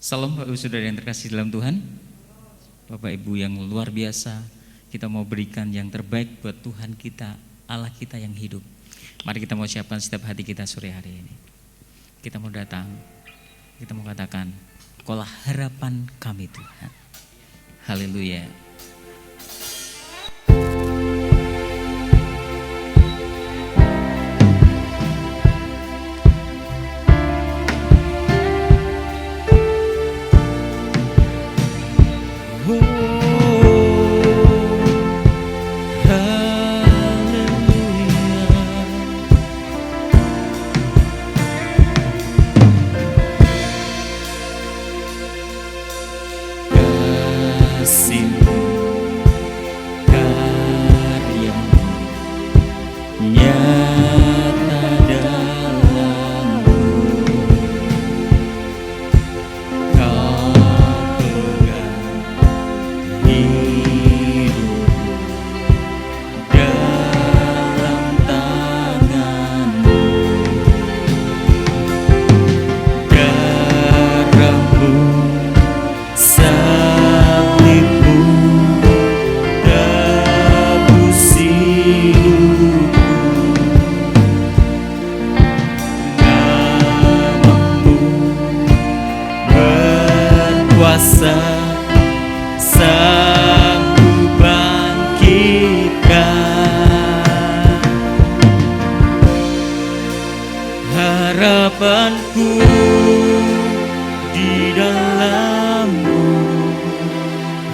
Salam Bapak Ibu Saudara yang terkasih dalam Tuhan. Bapak Ibu yang luar biasa, kita mau berikan yang terbaik buat Tuhan kita, Allah kita yang hidup. Mari kita mau siapkan setiap hati kita sore hari ini. Kita mau datang, kita mau katakan, Kaulah harapan kami Tuhan. Haleluya. Sanggup bangkitkan harapanku di dalam-Mu,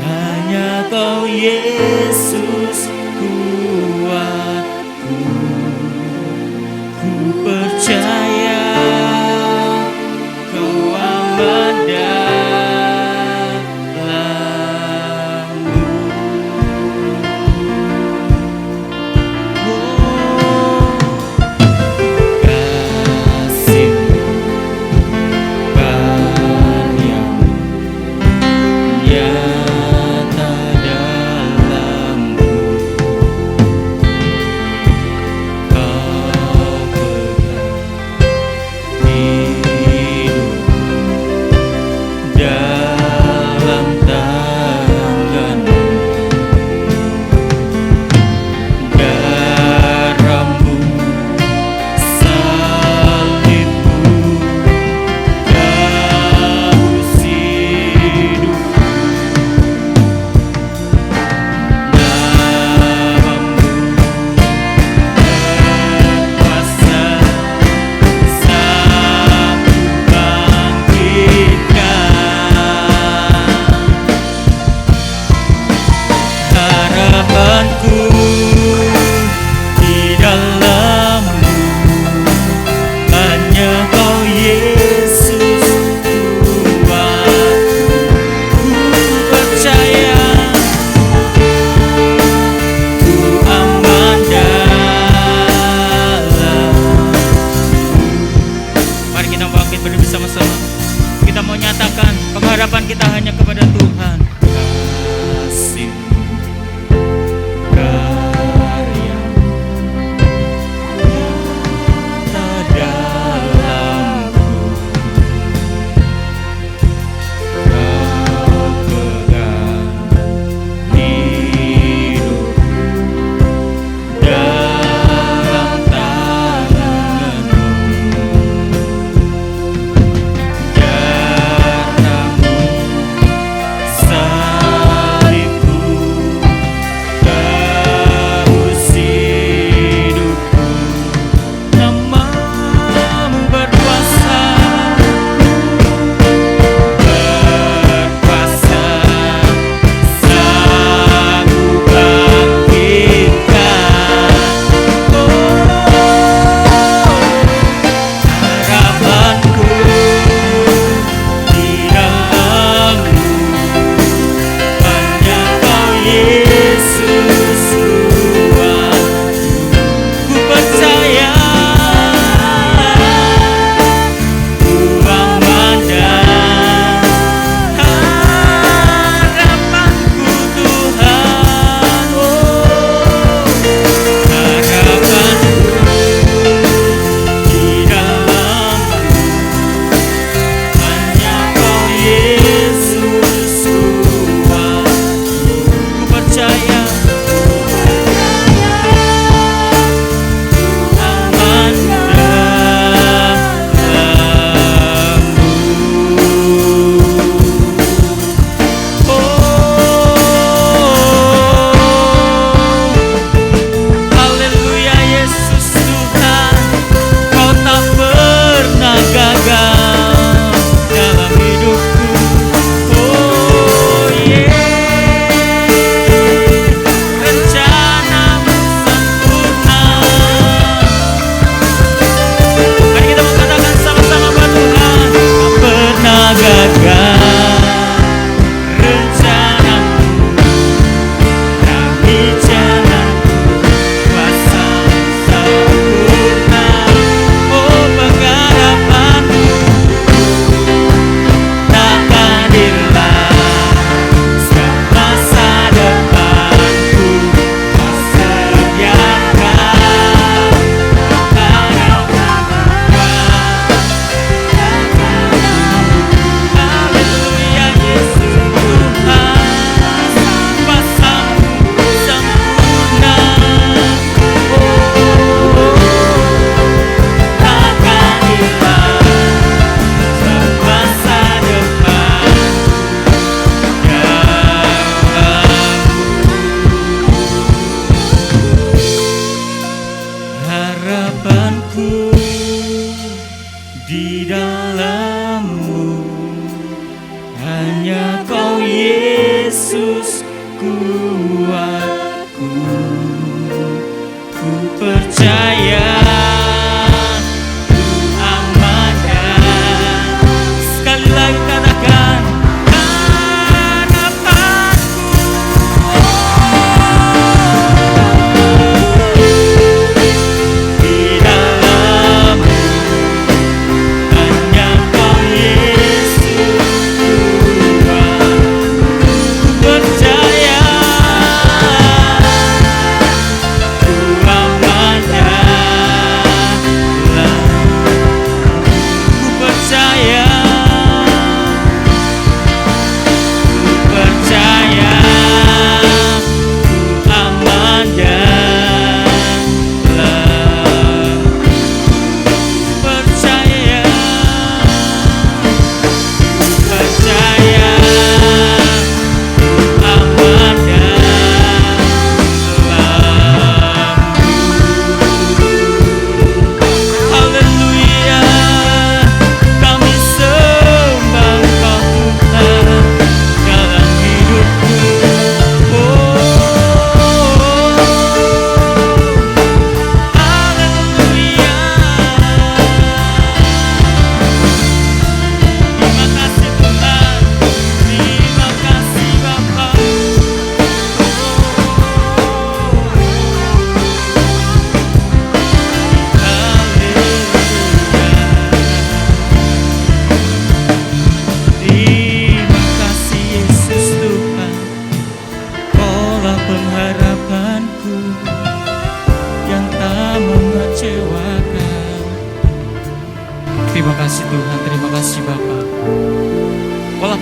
hanya Kau Yesus kuatku. Ku percaya Kau aman pengharapan kita hanya kepada Tuhan. Kasih-Mu, karya-Mu nyata dalamku. Kau pegang hidupku dalam tangan-Mu. Sun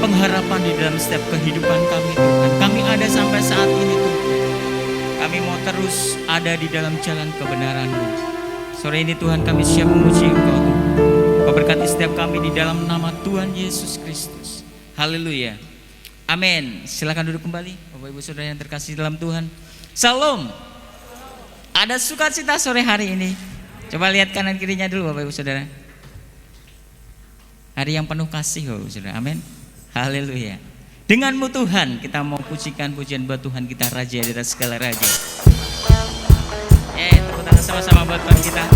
pengharapan di dalam setiap kehidupan kami Tuhan. Kami ada sampai saat ini Tuhan. Kami mau terus ada di dalam jalan kebenaran-Mu. Sore ini Tuhan kami siap memuji Engkau Tuhan. Kau berkati setiap kami di dalam nama Tuhan Yesus Kristus. Haleluya. Amin. Silakan duduk kembali Bapak Ibu Saudara yang terkasih dalam Tuhan. Shalom. Ada sukacita sore hari ini. Coba lihat kanan kirinya dulu Bapak Ibu Saudara. Hari yang penuh kasih Bapak Ibu Saudara. Amin. Haleluya. Denganmu Tuhan kita mau pujikan pujian buat Tuhan kita, Raja di atas segala raja. Tepuk tangan sama-sama buat Tuhan kita.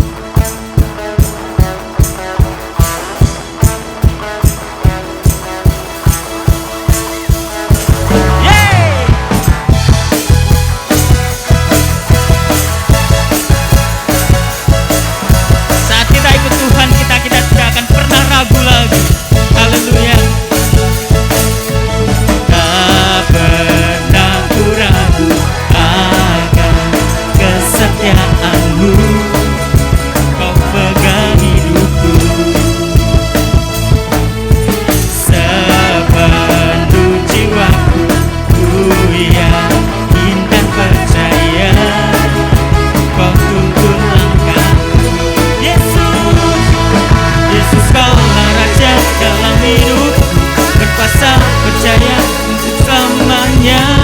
Saat kita ikut Tuhan kita tidak akan pernah ragu lagi. Haleluya. Ragu akan kesetiaan-Mu, Kau pegang hidupku sepenuh jiwaku. Ku yakin dan percaya Kau tuntun langkahku. Yesus, Yesus Kaulah Raja dalam hidupku, berkuasa percaya untuk selamanya.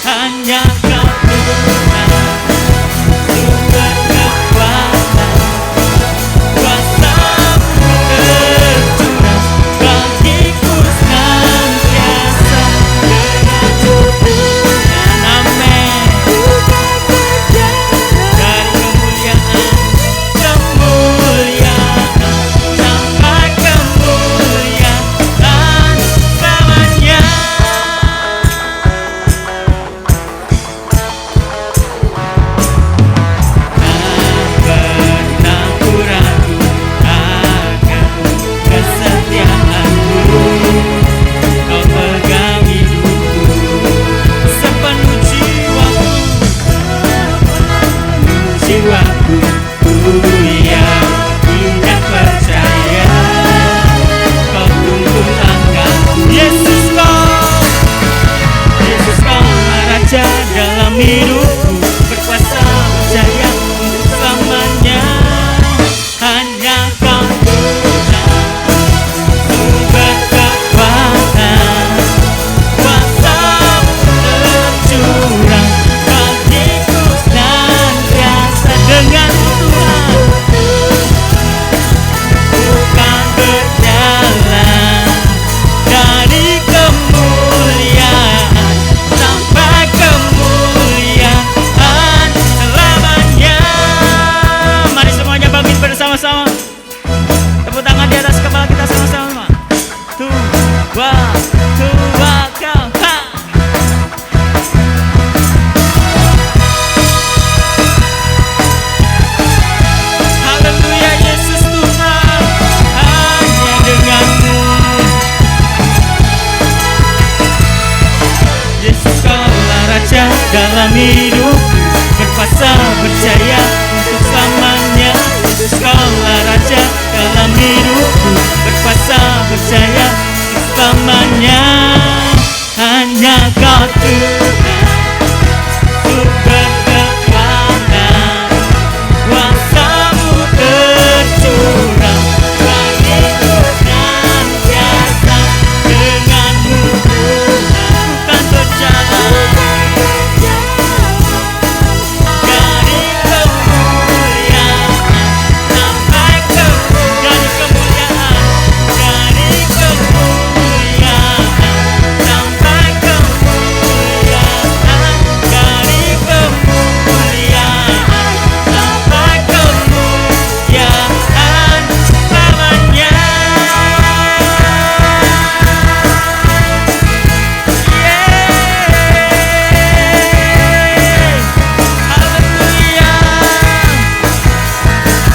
Hanya Kau Tuhan, sumber kekuatan, kuasa-Mu tercurah bagiku senantiasa. Dengan amin. Dari kemuliaan sampai kemuliaan selamanya. Jiwaku, ku yakin dan percaya Kau tuntun langkahku. Yesus Kaulah Raja dalam hidupku, berkuasa percaya untuk selamanya. Hanya Kau Tuhan, sumber kekuatan, kuasa-Mu tercurah bagiku senantiasa. Denganmu Tuhan bukan berjalan dari kemuliaan sampai kemuliaan selamanya. Mari semuanya bangkit bersama-sama. Tepuk tangan di atas kepala kita sama-sama. Tuhan Kau. Haleluya Yesus Tuhan, hanya denganmu. Yesus Kaulah Raja dalam hidupku, berkuasa percaya untuk selamanya. Yesus Kaulah Raja dalam hidupku, berkuasa percaya untuk selamanya. Hanya Kau Tuhan, sumber kekuatan, kuasa-Mu tercurah bagiku senantiasa. Denganmu Tuhan bukan berjalan dari kemuliaan sampai kemuliaan, dari kemuliaan sampai kemuliaan, dari kemuliaan sampai kemuliaan selamanya. Haleluya.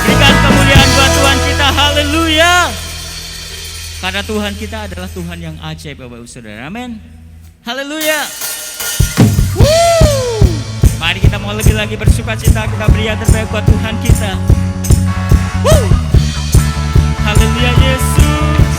Berikan kemuliaan buat Tuhan kita. Haleluya. Karena Tuhan kita adalah Tuhan yang ajaib Bapak Ibu Saudara. Amin. Haleluya. Mari kita mau lebih lagi bersukacita, kita beri yang terbaik buat Tuhan kita. Haleluya Yesus.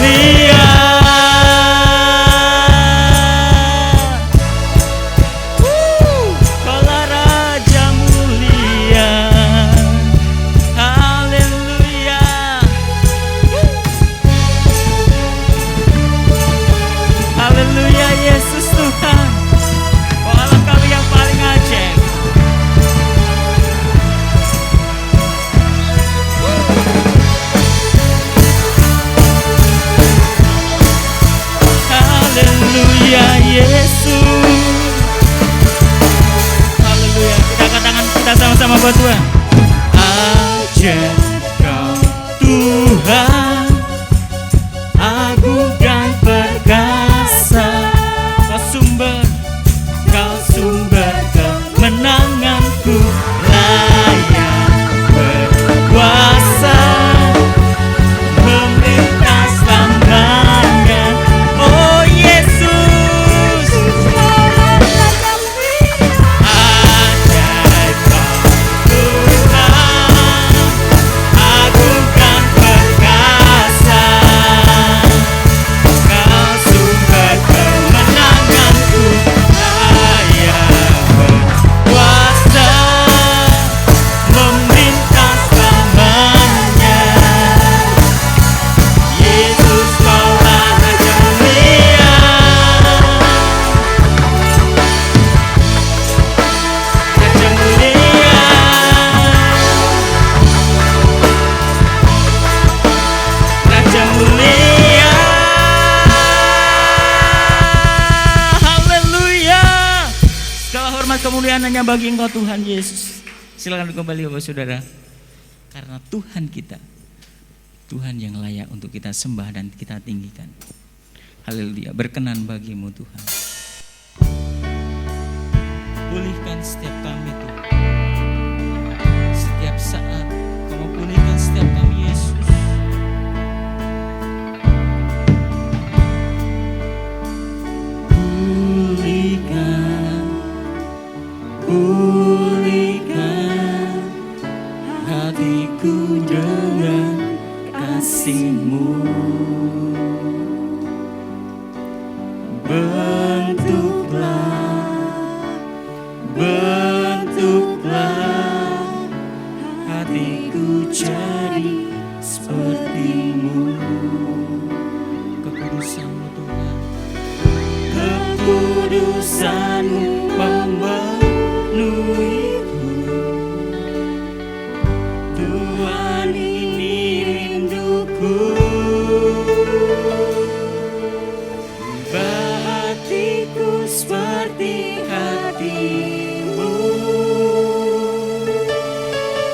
mulia. Kaulah Raja mulia. Haleluya. Haleluya, Yesus Tuhan. Oh Allah, Kau yang paling ajaib. Haleluya, Yesus. Haleluya. Kita angkat tangan kita sama-sama buat Tuhan. Ajaib Kau Tuhan, agung dan perkasa. Kau sumber kemenanganku, layak berkuasa, memerintah selamanya. Oh Yesus, ajaib Kau Tuhan, agung dan perkasa. Kau sumber kemenanganku, layak berkuasa, memerintah selamanya. Yesus, Kaulah Raja mulia. Raja mulia. Raja mulia. Haleluya. Segala hormat kemuliaan hanya bagi Engkau Tuhan Yesus. Silakan kembali Bapak Saudara. Karena Tuhan kita, Tuhan yang layak untuk kita sembah dan kita tinggikan. Haleluya. Berkenan bagimu Tuhan. Pulihkan setiap kami Tuhan. Setiap saat Kau mau pulihkan setiap kami Yesus. Pulihkan hatiku dengan kasih-Mu. Bentuklah hatiku jadi seperti-Mu. Kekudusan-Mu Tuhan, kekudusan-Mu memenuhiku. Tuhan, ini rinduku. Hatiku seperti hati-Mu,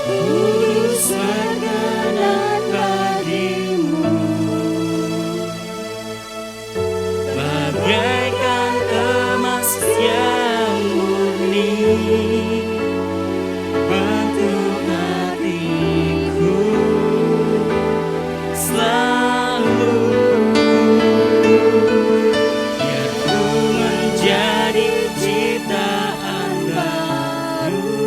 kudus berkenan bagi-Mu. Bagaikan emas yang murni, bentuk hatiku selalu. Biar ku menjadi ciptaan baru,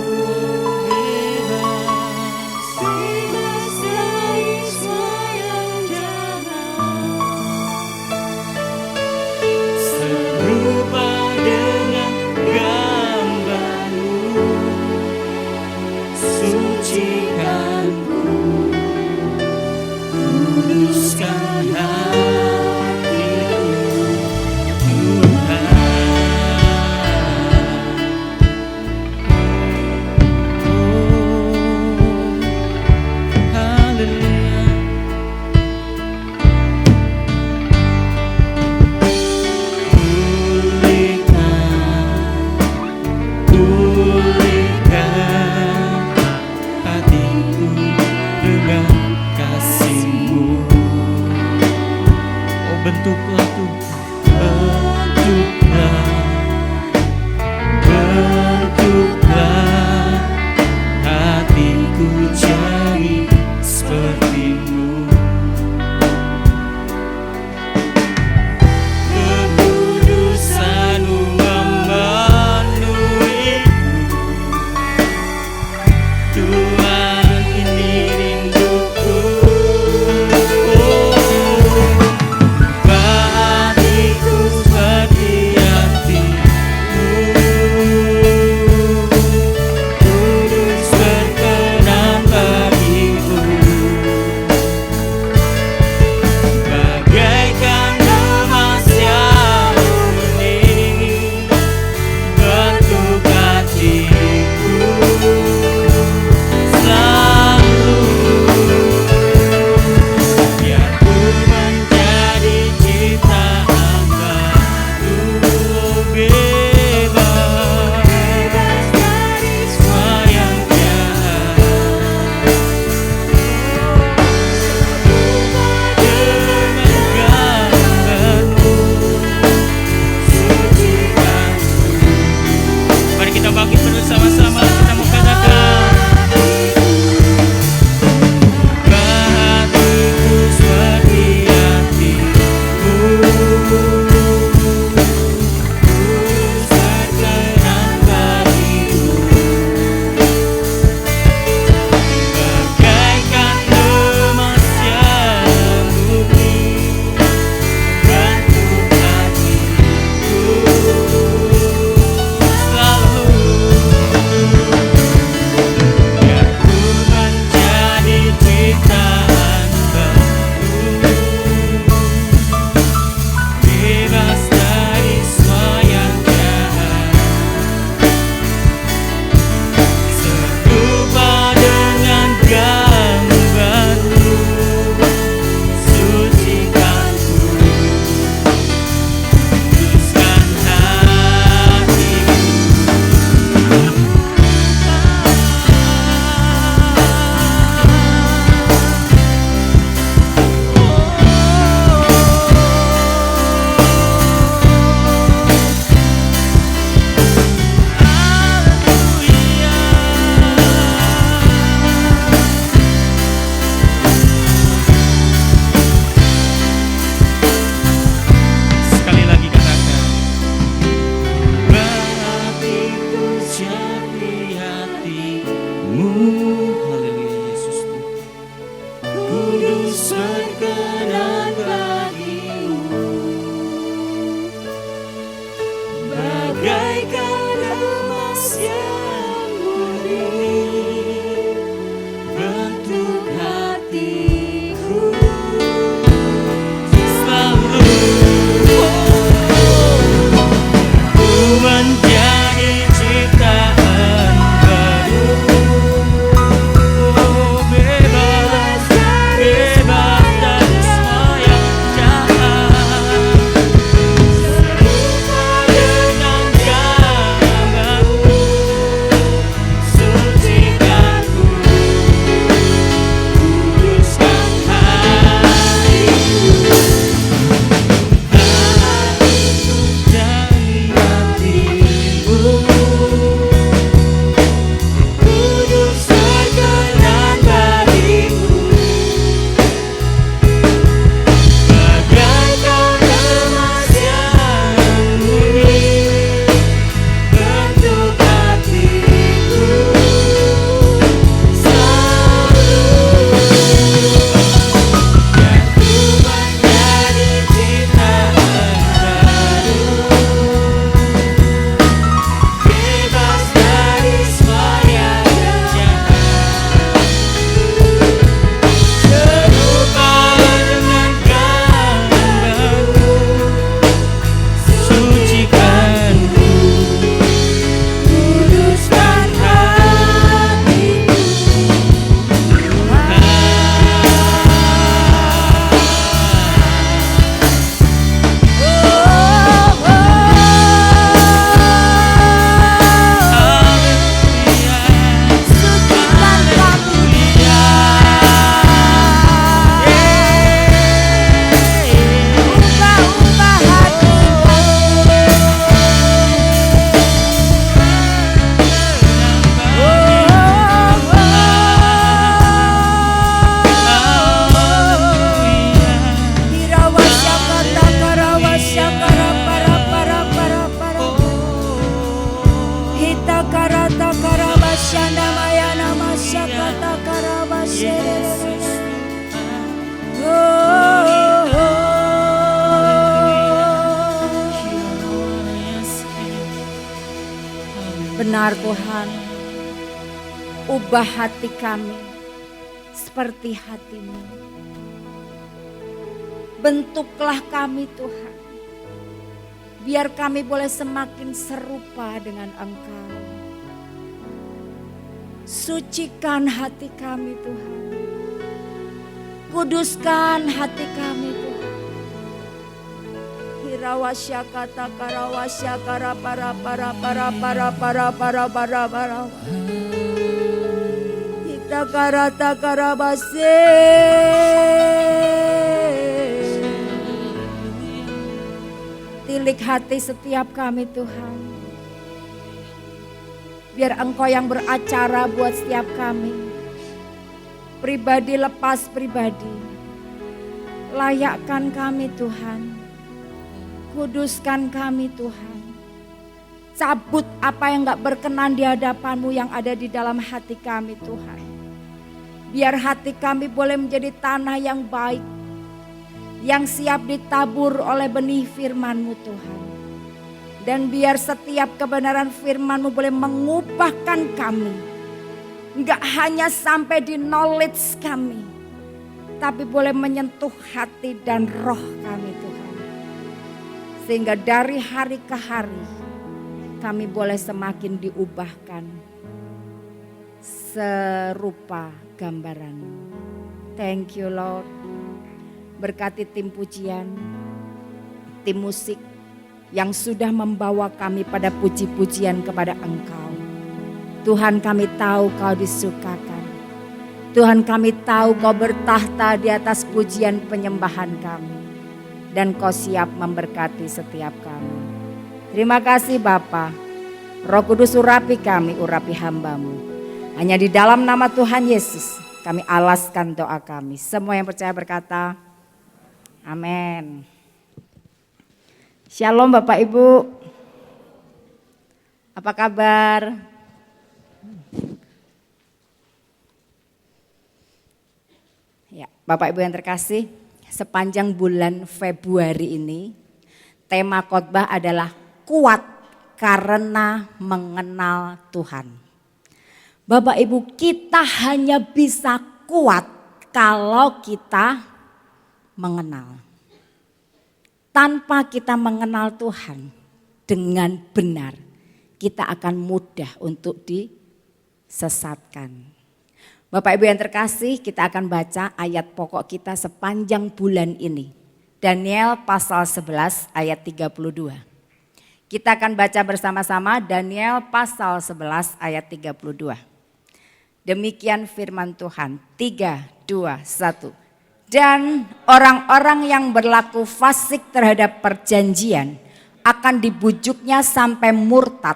bebas dari semua yang jahat, serupa dengan gambar-Mu. Sucikanku, kuduskan hatiku, Tuhan. Oh, haleluya. Pulihkan hatiku dengan kasih-Mu. Oh, bentuklah Tuhan, bentuklah hatiku jadi seperti-Mu. Kekudusan-Mu memenuhiku. Tuhan, ini rinduku. Oh, benar Tuhan, ubah hati kami seperti hati-Mu. Bentuklah kami Tuhan, biar kami boleh semakin serupa dengan Engkau. Sucikan hati kami Tuhan, kuduskan hati kami Tuhan. Hirawasya kata karawasya kara para para para para para para para para. Kita karata karabase. Tilik hati setiap kami Tuhan. Biar Engkau yang beracara buat setiap kami. Pribadi lepas pribadi. Layakkan kami Tuhan. Kuduskan kami Tuhan. Cabut apa yang gak berkenan di hadapan-Mu yang ada di dalam hati kami Tuhan. Biar hati kami boleh menjadi tanah yang baik, yang siap ditabur oleh benih firman-Mu Tuhan. Dan biar setiap kebenaran firman-Mu boleh mengubahkan kami. Gak hanya sampai di knowledge kami, tapi boleh menyentuh hati dan roh kami Tuhan. Sehingga dari hari ke hari kami boleh semakin diubahkan serupa gambaran-Mu. Thank you Lord. Berkati tim pujian, tim musik yang sudah membawa kami pada puji-pujian kepada Engkau. Tuhan kami tahu Kau disukakan. Tuhan kami tahu Kau bertahta di atas pujian penyembahan kami. Dan Kau siap memberkati setiap kami. Terima kasih Bapa. Roh Kudus urapi kami, urapi hamba-Mu. Hanya di dalam nama Tuhan Yesus kami alaskan doa kami. Semua yang percaya berkata, amin. Shalom Bapak Ibu. Apa kabar? Ya, Bapak Ibu yang terkasih, sepanjang bulan Februari ini tema khotbah adalah kuat karena mengenal Tuhan. Bapak Ibu, kita hanya bisa kuat kalau kita mengenal. Tanpa kita mengenal Tuhan dengan benar, kita akan mudah untuk disesatkan. Bapak Ibu yang terkasih, kita akan baca ayat pokok kita sepanjang bulan ini. Daniel pasal 11 ayat 32. Kita akan baca bersama-sama Daniel pasal 11 ayat 32. Demikian firman Tuhan. 3, 2, 1. Dan orang-orang yang berlaku fasik terhadap perjanjian akan dibujuknya sampai murtad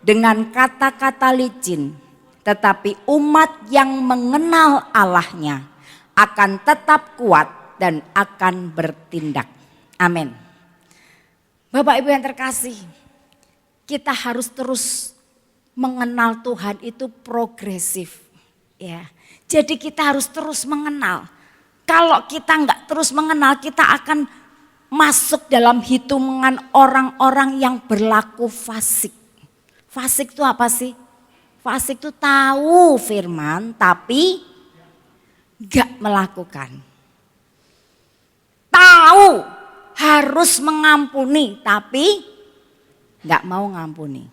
dengan kata-kata licin. Tetapi umat yang mengenal Allahnya akan tetap kuat dan akan bertindak. Amin. Bapak Ibu yang terkasih, kita harus terus mengenal Tuhan, itu progresif. Ya, jadi kita harus terus mengenal. Kalau kita enggak terus mengenal, kita akan masuk dalam hitungan orang-orang yang berlaku fasik. Fasik itu apa sih? Fasik itu tahu firman tapi gak melakukan. Tahu harus mengampuni tapi gak mau ngampuni.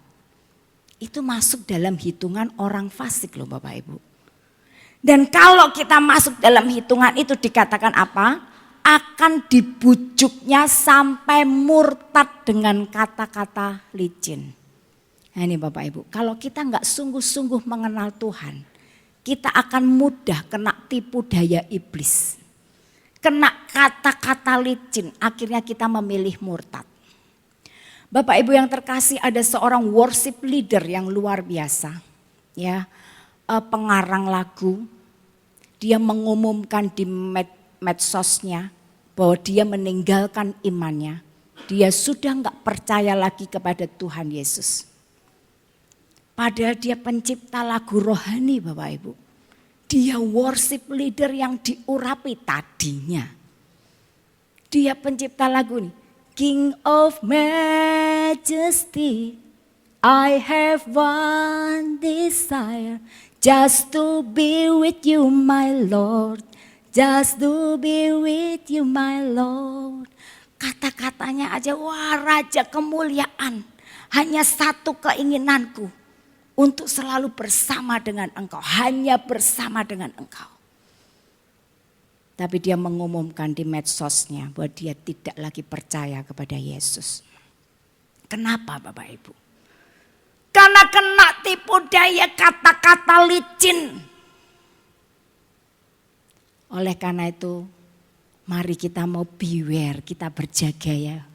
Itu masuk dalam hitungan orang fasik loh Bapak Ibu. Dan kalau kita masuk dalam hitungan itu dikatakan apa? Akan dibujuknya sampai murtad dengan kata-kata licin. Nah ini Bapak Ibu, kalau kita nggak sungguh-sungguh mengenal Tuhan, kita akan mudah kena tipu daya iblis. Kena kata-kata licin, akhirnya kita memilih murtad. Bapak Ibu yang terkasih, ada seorang worship leader yang luar biasa. Ya, pengarang lagu, dia mengumumkan di medsosnya bahwa dia meninggalkan imannya. Dia sudah nggak percaya lagi kepada Tuhan Yesus. Padahal dia pencipta lagu rohani Bapak Ibu. Dia worship leader yang diurapi tadinya. Dia pencipta lagu nih. King of Majesty. I have one desire, just to be with you my Lord. Just to be with you my Lord. Kata-katanya aja, wah Raja kemuliaan. Hanya satu keinginanku, untuk selalu bersama dengan engkau. Hanya bersama dengan engkau. Tapi dia mengumumkan di medsosnya bahwa dia tidak lagi percaya kepada Yesus. Kenapa Bapak Ibu? Karena kena tipu daya kata-kata licin. Oleh karena itu, mari kita mau beware, kita berjaga ya.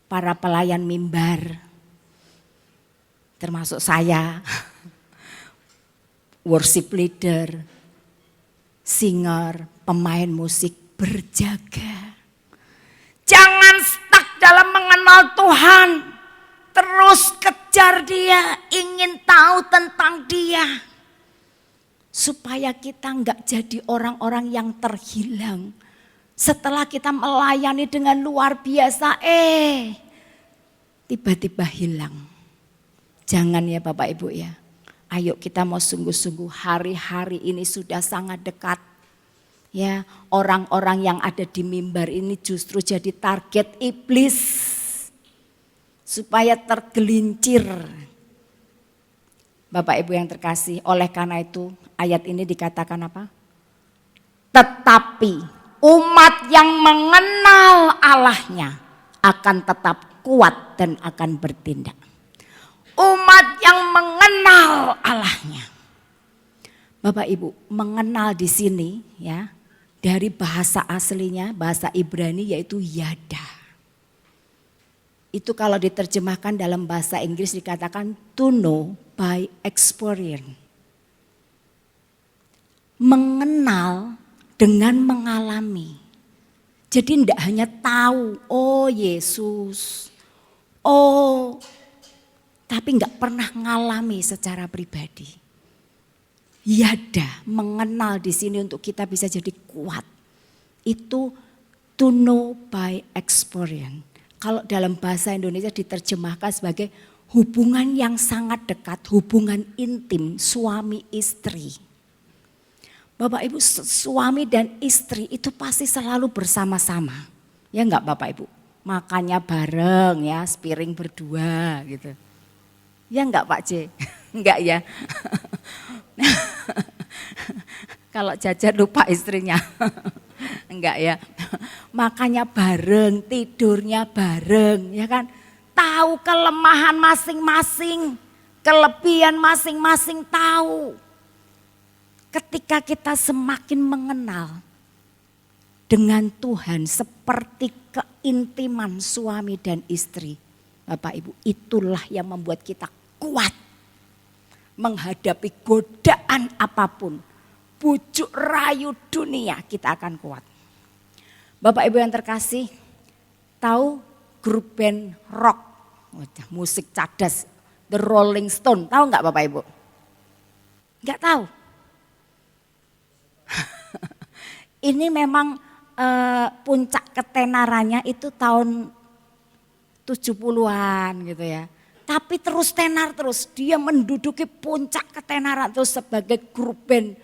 Para pelayan mimbar, termasuk saya, worship leader, singer, pemain musik, berjaga. Jangan stuck dalam mengenal Tuhan. Terus kejar dia, ingin tahu tentang dia. Supaya kita enggak jadi orang-orang yang terhilang. Setelah kita melayani dengan luar biasa, tiba-tiba hilang. Jangan ya Bapak Ibu ya. Ayo kita mau sungguh-sungguh, hari-hari ini sudah sangat dekat. Ya, orang-orang yang ada di mimbar ini justru jadi target iblis. Supaya tergelincir. Bapak Ibu yang terkasih, oleh karena itu ayat ini dikatakan apa? Tetapi umat yang mengenal Allahnya akan tetap kuat dan akan bertindak. Umat yang mengenal Allahnya. Bapak Ibu, mengenal di sini ya, dari bahasa aslinya, bahasa Ibrani yaitu yada. Itu kalau diterjemahkan dalam bahasa Inggris dikatakan to know by experience. Mengenal dengan mengalami. Jadi tidak hanya tahu, oh Yesus, tapi nggak pernah ngalami secara pribadi. Yada, mengenal di sini untuk kita bisa jadi kuat. Itu to know by experience. Kalau dalam bahasa Indonesia diterjemahkan sebagai hubungan yang sangat dekat, hubungan intim suami istri. Bapak Ibu, suami dan istri itu pasti selalu bersama-sama. Ya enggak Bapak Ibu? Makannya bareng ya, sepiring berdua gitu. Ya enggak Pak C? Enggak ya? Kalau jajan lupa istrinya. Enggak ya? Makannya bareng, tidurnya bareng, ya kan? Tahu kelemahan masing-masing, kelebihan masing-masing tahu. Ketika kita semakin mengenal dengan Tuhan seperti keintiman suami dan istri, Bapak Ibu, itulah yang membuat kita kuat menghadapi godaan apapun, bujuk rayu dunia, kita akan kuat. Bapak Ibu yang terkasih, tahu grup band rock, musik cadas, The Rolling Stone, tahu nggak Bapak Ibu? Nggak tahu. Ini memang puncak ketenarannya itu tahun 70-an gitu ya. Tapi terus tenar terus, dia menduduki puncak ketenaran terus sebagai grup band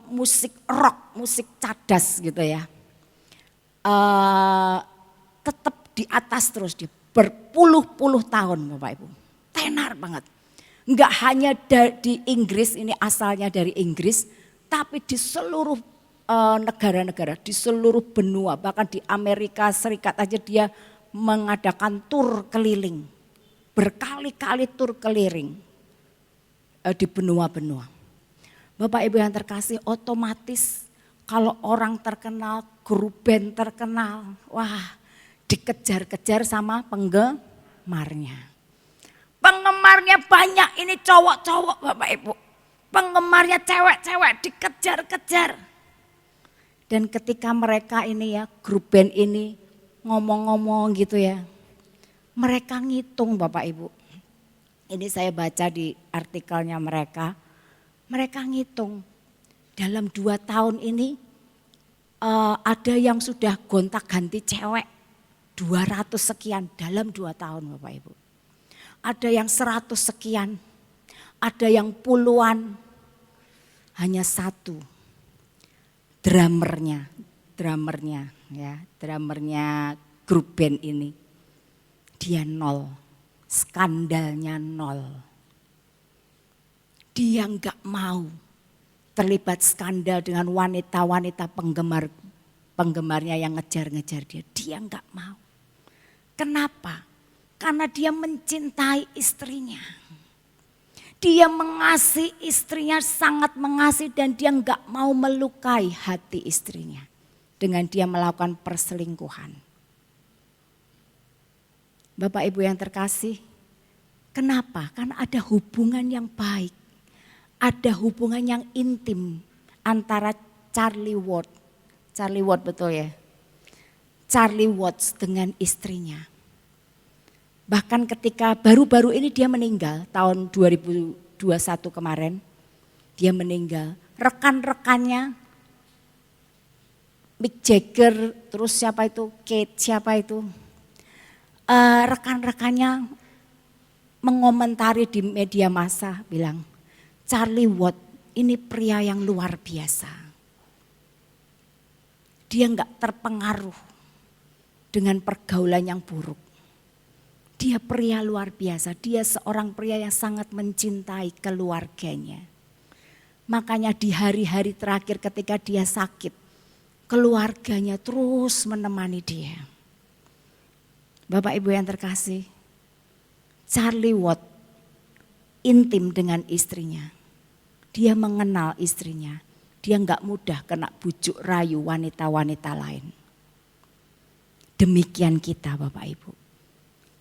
musik rock, musik cadas gitu ya. Tetap di atas terus, dia berpuluh-puluh tahun Bapak Ibu. Tenar banget. Enggak hanya di Inggris, ini asalnya dari Inggris, tapi di seluruh negara-negara, di seluruh benua, bahkan di Amerika Serikat aja dia mengadakan tur keliling. Berkali-kali tur keliling di benua-benua. Bapak Ibu yang terkasih, otomatis kalau orang terkenal, grup band terkenal, wah dikejar-kejar sama penggemarnya. Penggemarnya banyak, ini cowok-cowok Bapak Ibu. Penggemarnya cewek-cewek dikejar-kejar. Dan ketika mereka ini ya, grup band ini ngomong-ngomong gitu ya. Mereka ngitung Bapak Ibu. Ini saya baca di artikelnya mereka. Mereka ngitung dalam 2 tahun ini ada yang sudah gonta-ganti cewek 200 sekian dalam 2 tahun Bapak Ibu. ada yang 100 sekian, ada yang puluhan. Hanya satu, drummernya grup band ini. Dia 0, skandalnya 0. Dia enggak mau terlibat skandal dengan wanita-wanita penggemarnya yang ngejar-ngejar dia. Dia enggak mau. Kenapa? Karena dia mencintai istrinya. Dia mengasihi istrinya, sangat mengasihi, dan dia enggak mau melukai hati istrinya dengan dia melakukan perselingkuhan. Bapak Ibu yang terkasih, kenapa? Karena ada hubungan yang baik, ada hubungan yang intim antara Charlie Watts betul ya? Charlie Watts dengan istrinya. Bahkan ketika baru-baru ini dia meninggal, tahun 2021 kemarin, dia meninggal. Rekan-rekannya, Mick Jagger, terus siapa itu, Kate, siapa itu. Rekan-rekannya mengomentari di media massa, bilang, Charlie Watts ini pria yang luar biasa. Dia enggak terpengaruh dengan pergaulan yang buruk. Dia pria luar biasa, dia seorang pria yang sangat mencintai keluarganya. Makanya di hari-hari terakhir ketika dia sakit, keluarganya terus menemani dia. Bapak Ibu yang terkasih, Charlie Watts intim dengan istrinya. Dia mengenal istrinya, dia enggak mudah kena bujuk rayu wanita-wanita lain. Demikian kita Bapak Ibu.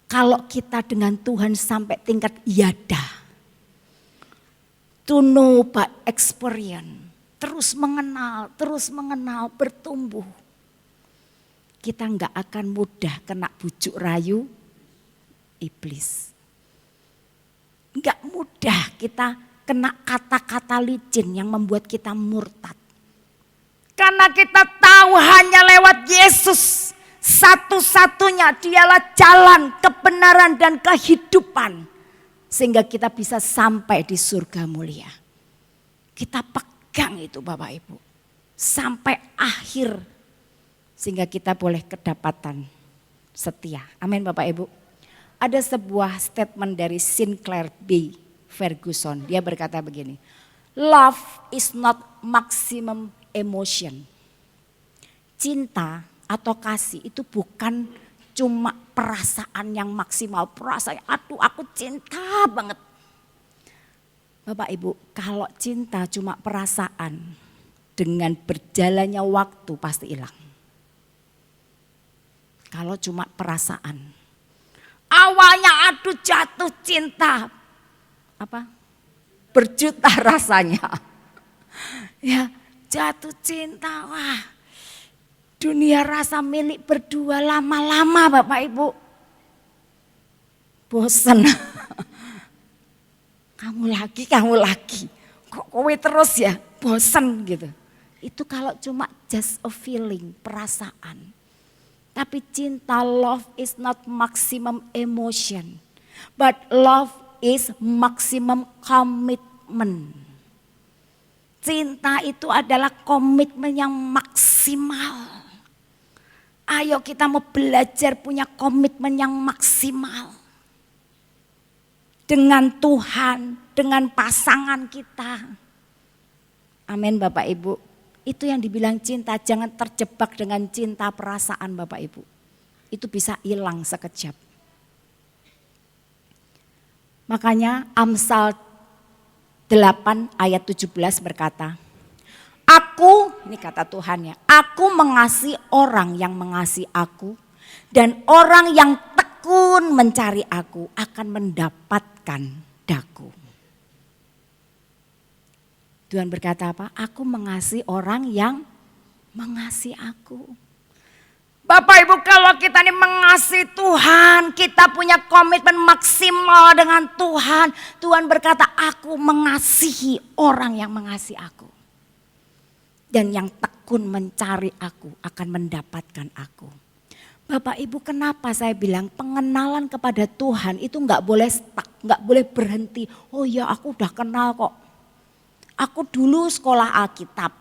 Kalau kita dengan Tuhan sampai tingkat yada, to know by experience, terus mengenal, bertumbuh. Kita enggak akan mudah kena bujuk rayu iblis. Enggak mudah kita kena kata-kata licin yang membuat kita murtad. Karena kita tahu hanya lewat Yesus. Satu-satunya dialah jalan, kebenaran dan kehidupan. Sehingga kita bisa sampai di surga mulia. Kita pegang itu Bapak Ibu. Sampai akhir. Sehingga kita boleh kedapatan setia. Amin Bapak Ibu. Ada sebuah statement dari Sinclair B. Ferguson. Dia berkata begini. Love is not maximum emotion. Cinta atau kasih itu bukan cuma perasaan yang maksimal. Perasaan, aduh aku cinta banget. Bapak Ibu, kalau cinta cuma perasaan, dengan berjalannya waktu pasti hilang. Kalau cuma perasaan. Awalnya aduh jatuh cinta. Apa? Berjuta rasanya. Ya, jatuh cinta, wah. Dunia rasa milik berdua lama-lama Bapak Ibu. Bosen. Kamu lagi. Kok kowe terus ya? Bosen gitu. Itu kalau cuma just a feeling, perasaan. Tapi cinta, love is not maximum emotion. But love is maximum commitment. Cinta itu adalah komitmen yang maksimal. Ayo kita mau belajar punya komitmen yang maksimal. Dengan Tuhan, dengan pasangan kita. Amin Bapak Ibu. Itu yang dibilang cinta, jangan terjebak dengan cinta perasaan Bapak Ibu. Itu bisa hilang sekejap. Makanya Amsal 8 ayat 17 berkata, aku, ini kata Tuhan ya, aku mengasihi orang yang mengasihi aku dan orang yang tekun mencari aku akan mendapatkan daku. Tuhan berkata apa? Aku mengasihi orang yang mengasihi aku. Bapak Ibu, kalau kita ini mengasihi Tuhan, kita punya komitmen maksimal dengan Tuhan. Tuhan berkata, aku mengasihi orang yang mengasihi aku. Dan yang tekun mencari aku akan mendapatkan aku. Bapak Ibu, kenapa saya bilang pengenalan kepada Tuhan itu nggak boleh stuck, nggak boleh berhenti. Oh ya, aku udah kenal kok. Aku dulu sekolah Alkitab.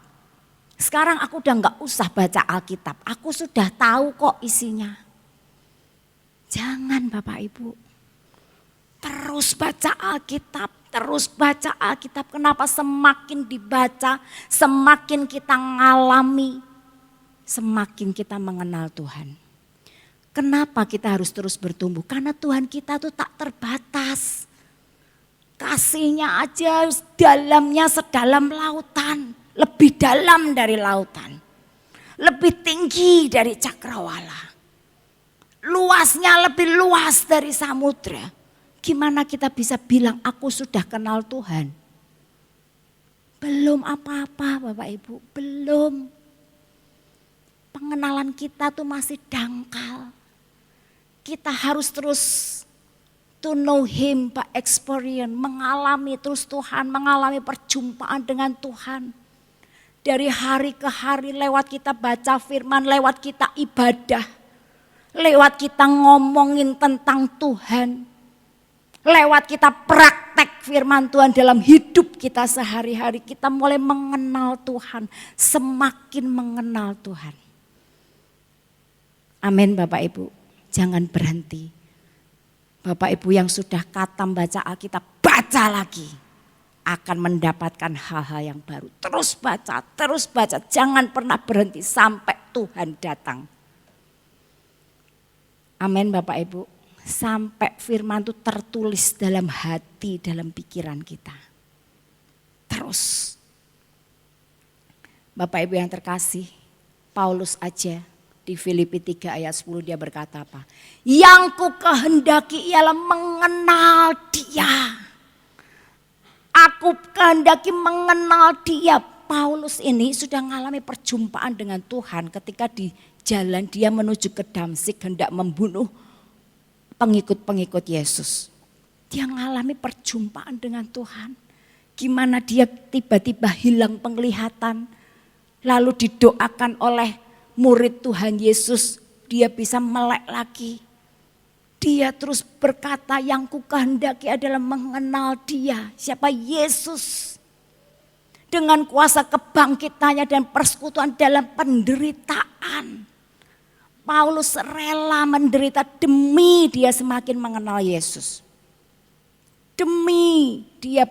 Sekarang aku udah nggak usah baca Alkitab. Aku sudah tahu kok isinya. Jangan Bapak Ibu. Terus baca Alkitab, terus baca Alkitab. Kenapa semakin dibaca, semakin kita ngalami, semakin kita mengenal Tuhan. Kenapa kita harus terus bertumbuh? Karena Tuhan kita tuh tak terbatas. Kasihnya aja dalamnya sedalam lautan. Lebih dalam dari lautan. Lebih tinggi dari cakrawala. Luasnya lebih luas dari samudra. Gimana kita bisa bilang aku sudah kenal Tuhan? Belum apa-apa Bapak Ibu, belum. Pengenalan kita tuh masih dangkal. Kita harus terus to know Him by experience, mengalami terus Tuhan, mengalami perjumpaan dengan Tuhan. Dari hari ke hari lewat kita baca firman, lewat kita ibadah, lewat kita ngomongin tentang Tuhan, lewat kita praktek firman Tuhan dalam hidup kita sehari-hari, kita mulai mengenal Tuhan, semakin mengenal Tuhan. Amin Bapak Ibu. Jangan berhenti. Bapak Ibu yang sudah khatam baca Alkitab, baca lagi. Akan mendapatkan hal-hal yang baru. Terus baca, terus baca. Jangan pernah berhenti sampai Tuhan datang. Amin Bapak Ibu. Sampai firman itu tertulis dalam hati, dalam pikiran kita. Terus. Bapak Ibu yang terkasih, Paulus aja. Di Filipi 3 ayat 10 dia berkata apa? Yang ku kehendaki ialah mengenal Dia. Aku kehendaki mengenal Dia. Paulus ini sudah mengalami perjumpaan dengan Tuhan ketika di jalan dia menuju ke Damsik hendak membunuh pengikut-pengikut Yesus. Dia mengalami perjumpaan dengan Tuhan. Gimana dia tiba-tiba hilang penglihatan. Lalu didoakan oleh murid Tuhan Yesus, dia bisa melek lagi. Dia terus berkata yang ku kehendaki adalah mengenal Dia. Siapa? Yesus. Dengan kuasa kebangkitannya dan persekutuan dalam penderitaan. Paulus rela menderita demi dia semakin mengenal Yesus. Demi dia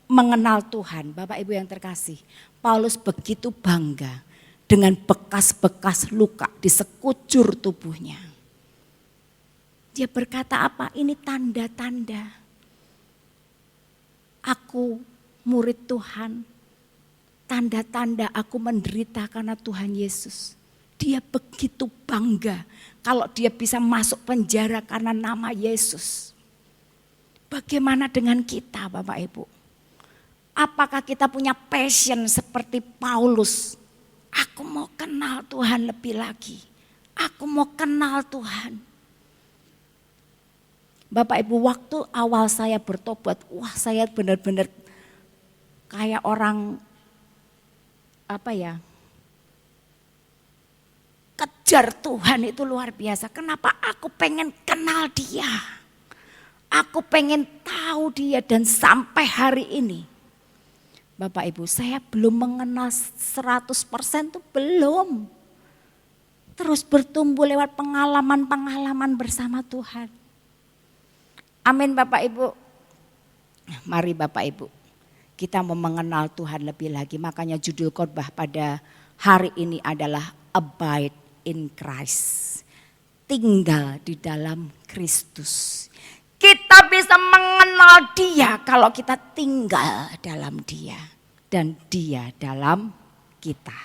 mengenal Tuhan. Bapak Ibu yang terkasih, Paulus begitu bangga dengan bekas-bekas luka di sekujur tubuhnya. Dia berkata apa? Ini tanda-tanda. Aku murid Tuhan. Tanda-tanda aku menderita karena Tuhan Yesus. Dia begitu bangga kalau dia bisa masuk penjara karena nama Yesus. Bagaimana dengan kita Bapak Ibu? Apakah kita punya passion seperti Paulus? Aku mau kenal Tuhan lebih lagi. Aku mau kenal Tuhan. Bapak Ibu, waktu awal saya bertobat, wah saya benar-benar kayak orang kejar Tuhan itu luar biasa. Kenapa? Aku pengen kenal Dia. Aku pengen tahu Dia dan sampai hari ini. Bapak Ibu, saya belum mengenal 100% itu belum. Terus bertumbuh lewat pengalaman-pengalaman bersama Tuhan. Amin Bapak Ibu. Mari Bapak Ibu, kita mau mengenal Tuhan lebih lagi. Makanya judul khotbah pada hari ini adalah Abide in Christ. Tinggal di dalam Kristus. Kita bisa mengenal Dia kalau kita tinggal dalam Dia dan Dia dalam kita.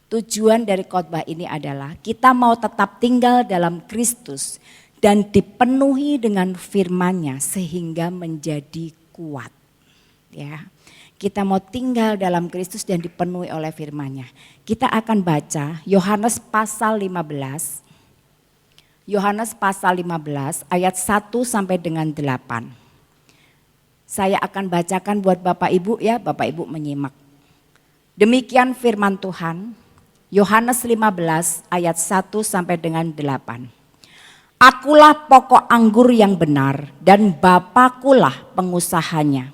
Tujuan dari khotbah ini adalah kita mau tetap tinggal dalam Kristus dan dipenuhi dengan firman-Nya sehingga menjadi kuat. Ya. Kita mau tinggal dalam Kristus dan dipenuhi oleh firman-Nya. Kita akan baca Yohanes pasal 15. Yohanes pasal 15 ayat 1 sampai dengan 8. Saya akan bacakan buat Bapak Ibu ya, Bapak Ibu menyimak. Demikian firman Tuhan, Yohanes 15 ayat 1 sampai dengan 8. Akulah pokok anggur yang benar dan Bapakulah pengusahanya.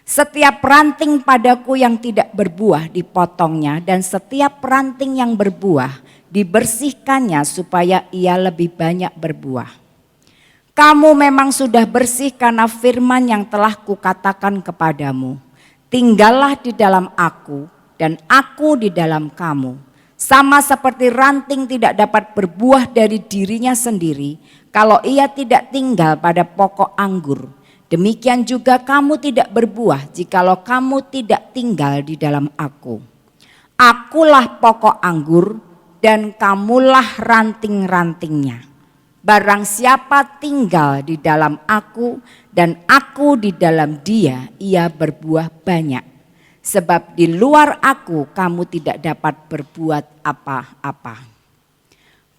Setiap ranting padaku yang tidak berbuah dipotongnya dan setiap ranting yang berbuah dibersihkannya supaya ia lebih banyak berbuah. Kamu memang sudah bersih karena firman yang telah kukatakan kepadamu. Tinggallah di dalam aku dan aku di dalam kamu. Sama seperti ranting tidak dapat berbuah dari dirinya sendiri kalau ia tidak tinggal pada pokok anggur. Demikian juga kamu tidak berbuah jikalau kamu tidak tinggal di dalam aku. Akulah pokok anggur dan kamulah ranting-rantingnya. Barang siapa tinggal di dalam aku dan aku di dalam dia, ia berbuah banyak. Sebab di luar aku kamu tidak dapat berbuat apa-apa.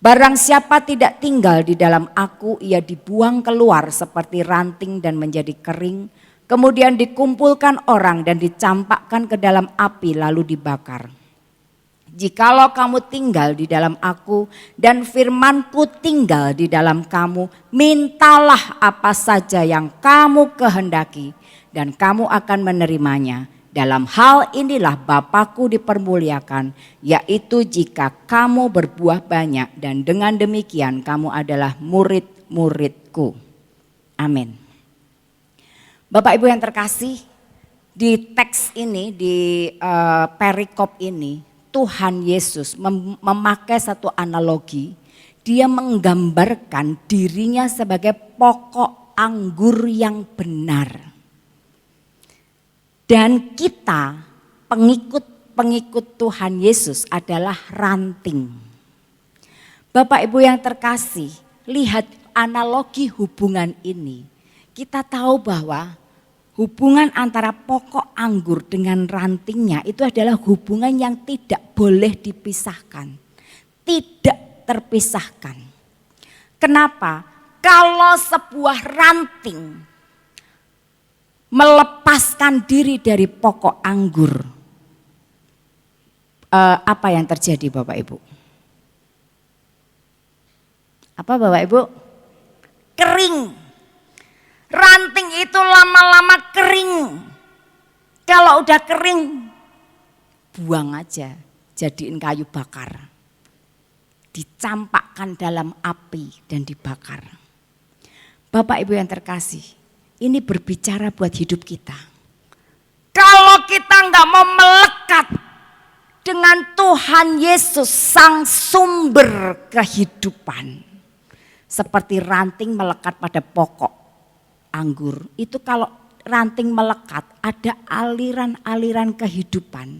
Barang siapa tidak tinggal di dalam aku, ia dibuang keluar seperti ranting dan menjadi kering. Kemudian dikumpulkan orang dan dicampakkan ke dalam api lalu dibakar. Jikalau kamu tinggal di dalam aku dan firmanku tinggal di dalam kamu, mintalah apa saja yang kamu kehendaki dan kamu akan menerimanya. Dalam hal inilah Bapakku dipermuliakan, yaitu jika kamu berbuah banyak dan dengan demikian kamu adalah murid-muridku. Amin. Bapak Ibu yang terkasih, di teks ini, di perikop ini, Tuhan Yesus memakai satu analogi. Dia menggambarkan dirinya sebagai pokok anggur yang benar. Dan kita pengikut Tuhan Yesus adalah ranting. Bapak Ibu yang terkasih, lihat analogi hubungan ini. Kita tahu bahwa hubungan antara pokok anggur dengan rantingnya itu adalah hubungan yang tidak boleh dipisahkan. Tidak terpisahkan. Kenapa? Kalau sebuah ranting melepaskan diri dari pokok anggur, apa yang terjadi Bapak Ibu? Apa Bapak Ibu? Kering. Ranting itu lama-lama kering. Kalau udah kering, buang aja, jadiin kayu bakar. Dicampakkan dalam api dan dibakar. Bapak Ibu yang terkasih, ini berbicara buat hidup kita. Kalau kita nggak mau melekat dengan Tuhan Yesus, sang sumber kehidupan, seperti ranting melekat pada pokok anggur, itu kalau ranting melekat ada aliran-aliran kehidupan,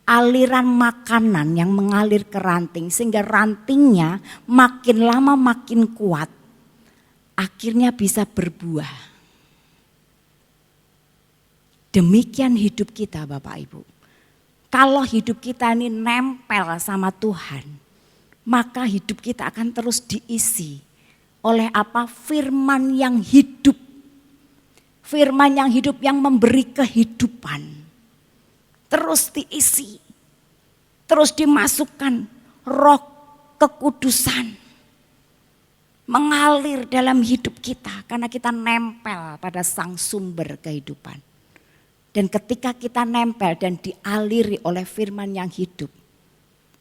aliran makanan yang mengalir ke ranting sehingga rantingnya makin lama makin kuat, akhirnya bisa berbuah. Demikian hidup kita Bapak Ibu. Kalau hidup kita ini nempel sama Tuhan, maka hidup kita akan terus diisi oleh apa? Firman yang hidup. Firman yang hidup yang memberi kehidupan. Terus diisi. Terus dimasukkan roh kekudusan. Mengalir dalam hidup kita karena kita nempel pada sang sumber kehidupan. Dan ketika kita nempel dan dialiri oleh firman yang hidup,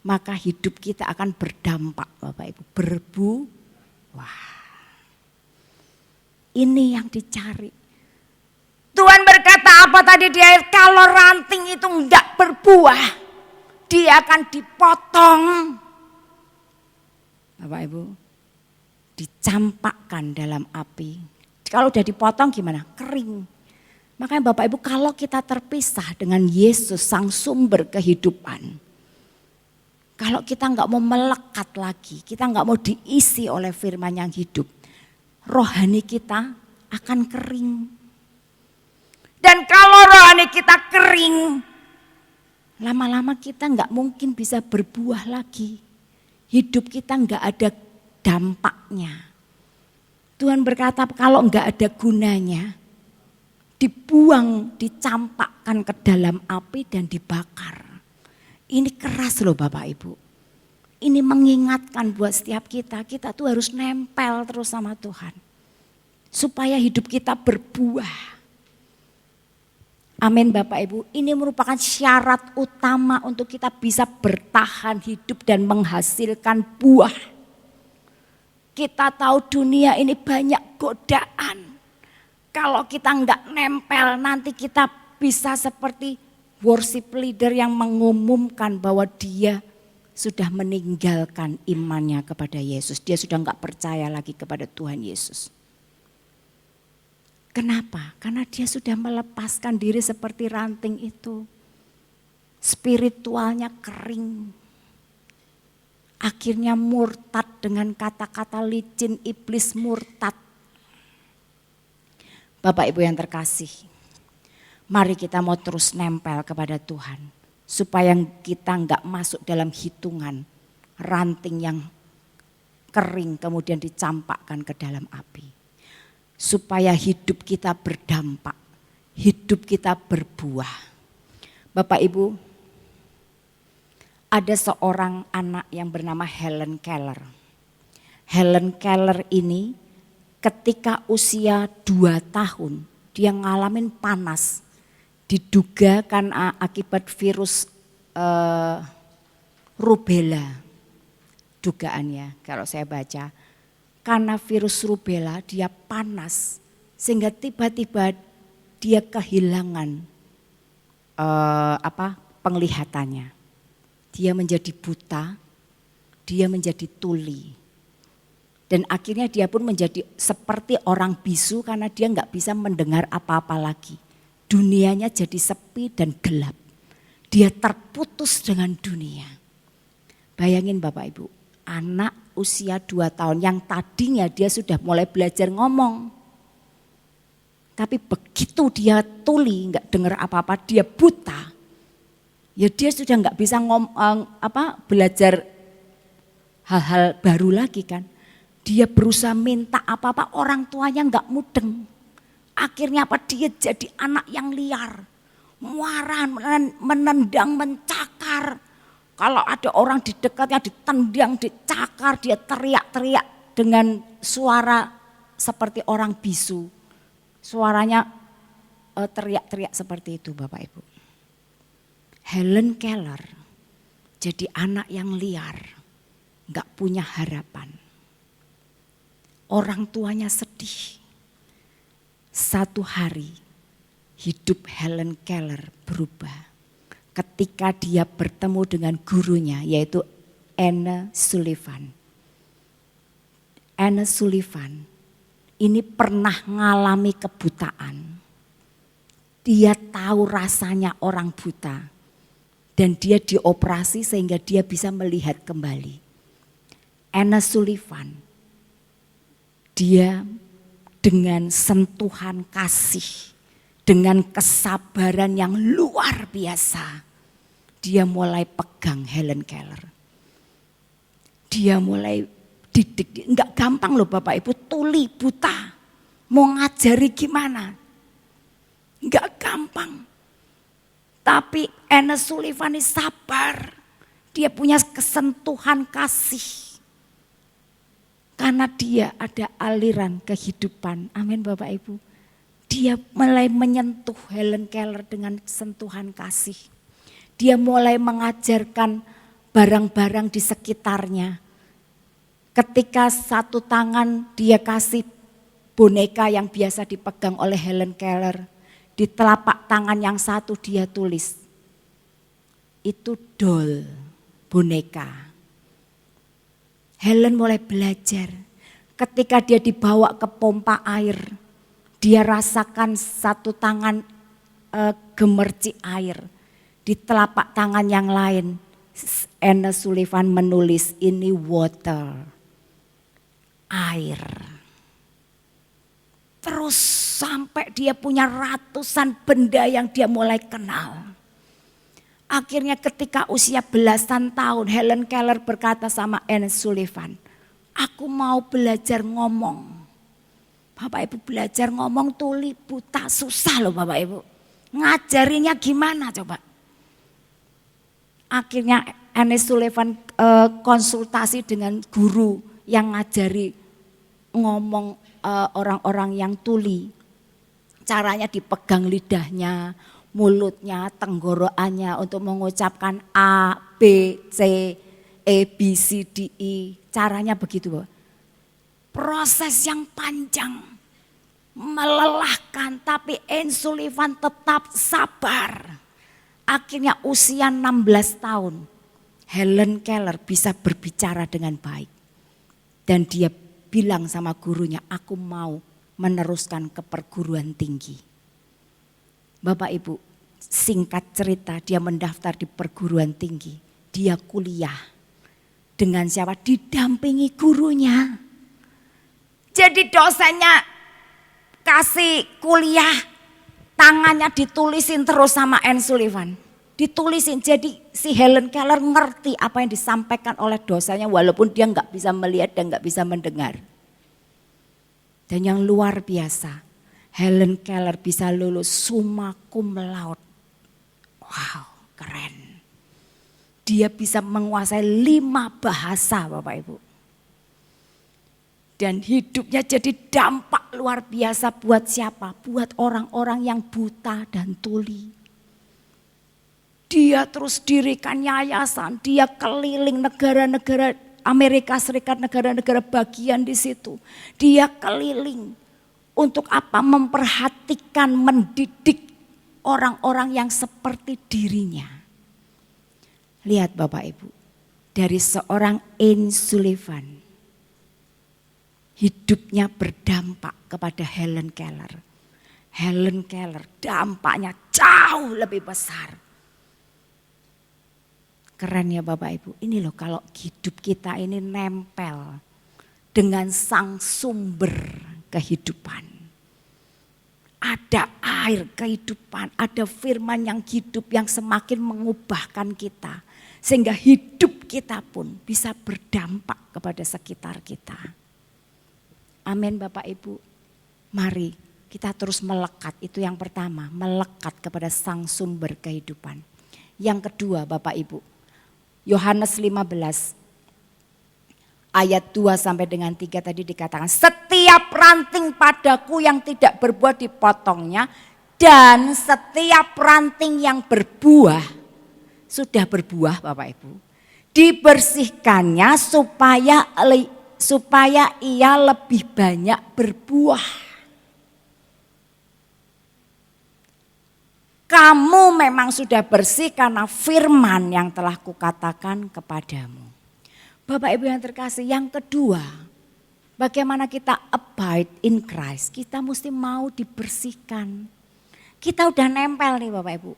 maka hidup kita akan berdampak Bapak Ibu, berbuah. Ini yang dicari. Tuhan berkata apa tadi di ayat, kalau ranting itu enggak berbuah, dia akan dipotong. Bapak Ibu, dicampakkan dalam api. Kalau udah dipotong gimana? Kering. Makanya Bapak Ibu, kalau kita terpisah dengan Yesus sang sumber kehidupan, kalau kita nggak mau melekat lagi, kita nggak mau diisi oleh firman yang hidup, rohani kita akan kering. Dan kalau rohani kita kering, lama-lama kita nggak mungkin bisa berbuah lagi. Hidup kita nggak ada dampaknya. Tuhan berkata kalau nggak ada gunanya, dibuang, dicampakkan ke dalam api dan dibakar. Ini keras loh Bapak Ibu. ini mengingatkan buat setiap kita tuh harus nempel terus sama Tuhan. Supaya hidup kita berbuah. Amin Bapak Ibu, ini merupakan syarat utama untuk kita bisa bertahan hidup dan menghasilkan buah. Kita tahu dunia ini banyak godaan. Kalau kita enggak nempel nanti kita bisa seperti worship leader yang mengumumkan bahwa dia sudah meninggalkan imannya kepada Yesus. Dia sudah enggak percaya lagi kepada Tuhan Yesus. Kenapa? Karena dia sudah melepaskan diri seperti ranting itu. Spiritualnya kering. Akhirnya murtad dengan kata-kata licin, iblis murtad. Bapak Ibu yang terkasih, mari kita mau terus nempel kepada Tuhan. Supaya kita enggak masuk dalam hitungan ranting yang kering kemudian dicampakkan ke dalam api. Supaya hidup kita berdampak, hidup kita berbuah. Bapak Ibu, ada seorang anak yang bernama Helen Keller. Helen Keller ini ketika usia 2 tahun dia ngalamin panas. Diduga kan akibat virus rubella. Dugaannya kalau saya baca. Karena virus rubella dia panas sehingga tiba-tiba dia kehilangan penglihatannya. Dia menjadi buta, dia menjadi tuli. Dan akhirnya dia pun menjadi seperti orang bisu karena dia nggak bisa mendengar apa-apa lagi. Dunianya jadi sepi dan gelap. Dia terputus dengan dunia. Bayangin Bapak Ibu, anak usia 2 tahun yang tadinya dia sudah mulai belajar ngomong. Tapi begitu dia tuli, nggak dengar apa-apa, dia buta. Ya dia sudah nggak bisa belajar hal-hal baru lagi kan. Dia berusaha minta apa-apa, orang tuanya nggak mudeng. Akhirnya dia jadi anak yang liar. Muaran, menendang, mencakar. Kalau ada orang di dekatnya ditendang, dicakar, dia teriak-teriak dengan suara seperti orang bisu. Suaranya teriak-teriak seperti itu Bapak Ibu. Helen Keller jadi anak yang liar, gak punya harapan. Orang tuanya sedih. Satu hari hidup Helen Keller berubah ketika dia bertemu dengan gurunya yaitu Anne Sullivan. Anne Sullivan ini pernah mengalami kebutaan. Dia tahu rasanya orang buta dan dia dioperasi sehingga dia bisa melihat kembali. Anne Sullivan, dia dengan sentuhan kasih, dengan kesabaran yang luar biasa, dia mulai pegang Helen Keller. Dia mulai didik, enggak gampang loh Bapak Ibu, tuli buta, mau ngajari gimana? Enggak gampang. Tapi Anne Sullivan ini sabar, dia punya kesentuhan kasih. Karena dia ada aliran kehidupan, amin Bapak Ibu. Dia mulai menyentuh Helen Keller dengan sentuhan kasih. Dia mulai mengajarkan barang-barang di sekitarnya. Ketika satu tangan dia kasih boneka yang biasa dipegang oleh Helen Keller. Di telapak tangan yang satu dia tulis. Itu doll, boneka. Helen mulai belajar. Ketika dia dibawa ke pompa air. Dia rasakan satu tangan gemercik air. Di telapak tangan yang lain. Anne Sullivan menulis ini water. Air. Terus sampai dia punya ratusan benda yang dia mulai kenal. Akhirnya ketika usia belasan tahun Helen Keller berkata sama Anne Sullivan. Aku mau belajar ngomong. Bapak Ibu belajar ngomong tuli buta susah loh Bapak Ibu. Ngajarinya gimana coba? Akhirnya Ernest Sullivan konsultasi dengan guru yang ngajari ngomong orang-orang yang tuli. Caranya dipegang lidahnya, mulutnya, tenggorokannya untuk mengucapkan A, B, C, E, B, C, D, E. Caranya begitu, Bapak. Proses yang panjang, melelahkan, tapi Ernest Sullivan tetap sabar. Akhirnya usia 16 tahun, Helen Keller bisa berbicara dengan baik. Dan dia bilang sama gurunya, aku mau meneruskan ke perguruan tinggi. Bapak Ibu, singkat cerita dia mendaftar di perguruan tinggi. Dia kuliah. Dengan siapa? Didampingi gurunya. Jadi dosennya kasih kuliah, tangannya ditulisin terus sama Ernest Sullivan. Ditulisin, jadi si Helen Keller ngerti apa yang disampaikan oleh dosennya walaupun dia nggak bisa melihat dan nggak bisa mendengar. Dan yang luar biasa, Helen Keller bisa lulus summa cum laude. Wow, keren. Dia bisa menguasai 5 bahasa, Bapak Ibu. Dan hidupnya jadi dampak luar biasa buat siapa? Buat orang-orang yang buta dan tuli. Dia terus dirikan yayasan, dia keliling negara-negara Amerika Serikat, negara-negara bagian di situ. Dia keliling untuk apa? Memperhatikan, mendidik orang-orang yang seperti dirinya. Lihat Bapak Ibu, dari seorang Ernest Sullivan, hidupnya berdampak kepada Helen Keller. Helen Keller dampaknya jauh lebih besar. Keren ya Bapak Ibu, ini loh kalau hidup kita ini nempel dengan sang sumber kehidupan. Ada air kehidupan, ada firman yang hidup yang semakin mengubahkan kita. Sehingga hidup kita pun bisa berdampak kepada sekitar kita. Amin Bapak Ibu. Mari kita terus melekat, itu yang pertama, melekat kepada sang sumber kehidupan. Yang kedua Bapak Ibu, Yohanes 15 ayat 2 sampai dengan 3 tadi dikatakan, setiap ranting padaku yang tidak berbuah dipotongnya, dan setiap ranting yang berbuah, sudah berbuah Bapak Ibu, dibersihkannya supaya ia lebih banyak berbuah. Kamu memang sudah bersih karena firman yang telah kukatakan kepadamu. Bapak Ibu yang terkasih, yang kedua, bagaimana kita abide in Christ. Kita mesti mau dibersihkan. Kita udah nempel nih Bapak Ibu.